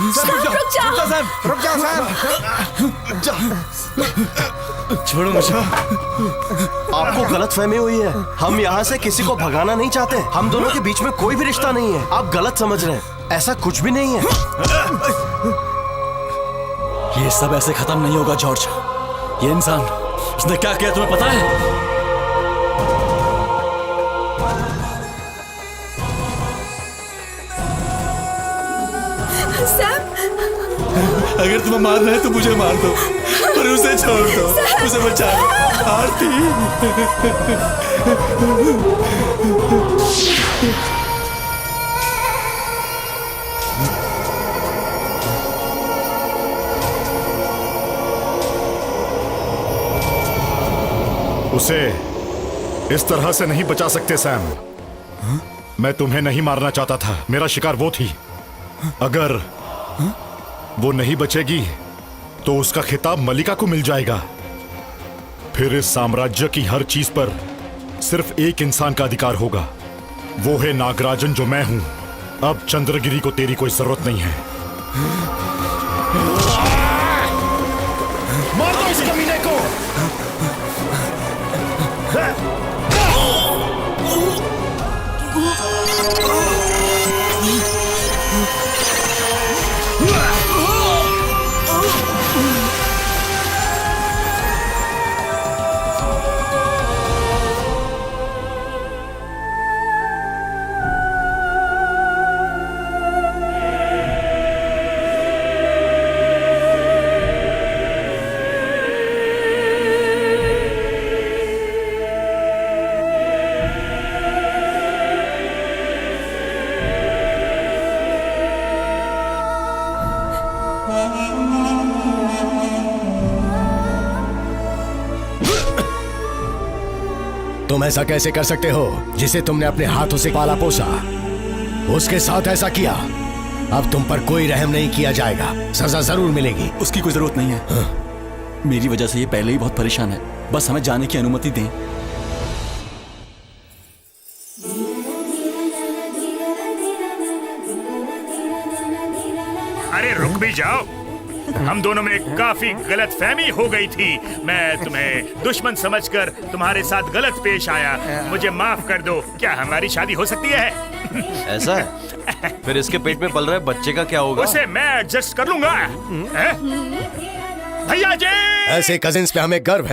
रुक जाओ। रुक जाओ सैम। छोड़ो मुझे। आपको गलतफहमी हुई है। हम यहाँ से किसी को भगाना नहीं चाहते। हम दोनों के बीच में कोई भी रिश्ता नहीं है। आप गलत समझ रहे हैं। ऐसा कुछ भी नहीं है। ये सब ऐसे खत्म नहीं होगा जॉर्ज। ये इंसान, उसने क्या किया तुम्हें पता है? सैम, अगर तुम्हें मारना है तो मुझे मार दो, पर उसे छोड़ दो। उसे बचा लो आरती। उसे इस तरह से नहीं बचा सकते सैम। मैं तुम्हें नहीं मारना चाहता था। मेरा शिकार वो थी। अगर वो नहीं बचेगी तो उसका खिताब मलिका को मिल जाएगा। फिर इस साम्राज्य की हर चीज पर सिर्फ एक इंसान का अधिकार होगा। वो है नागराजन, जो मैं हूं। अब चंद्रगिरी को तेरी कोई जरूरत नहीं है। मार दो इस कमीने को। तुम ऐसा कैसे कर सकते हो जिसे तुमने अपने हाथों से पाला पोसा? उसके साथ ऐसा किया। अब तुम पर कोई रहम नहीं किया जाएगा। सजा जरूर मिलेगी। उसकी कोई जरूरत नहीं है। मेरी वजह से ये पहले ही बहुत परेशान है। बस हमें जाने की अनुमति दें। अरे रुक भी जाओ। हम दोनों में काफी गलतफहमी हो गई थी। मैं तुम्हें दुश्मन समझकर तुम्हारे साथ गलत पेश आया। मुझे माफ कर दो। क्या हमारी शादी हो सकती है? ऐसा है? फिर इसके पेट में पल रहे बच्चे का क्या होगा? उसे मैं एडजस्ट कर लूंगा। भैया जी, ऐसे कजिन्स पे हमें गर्व है।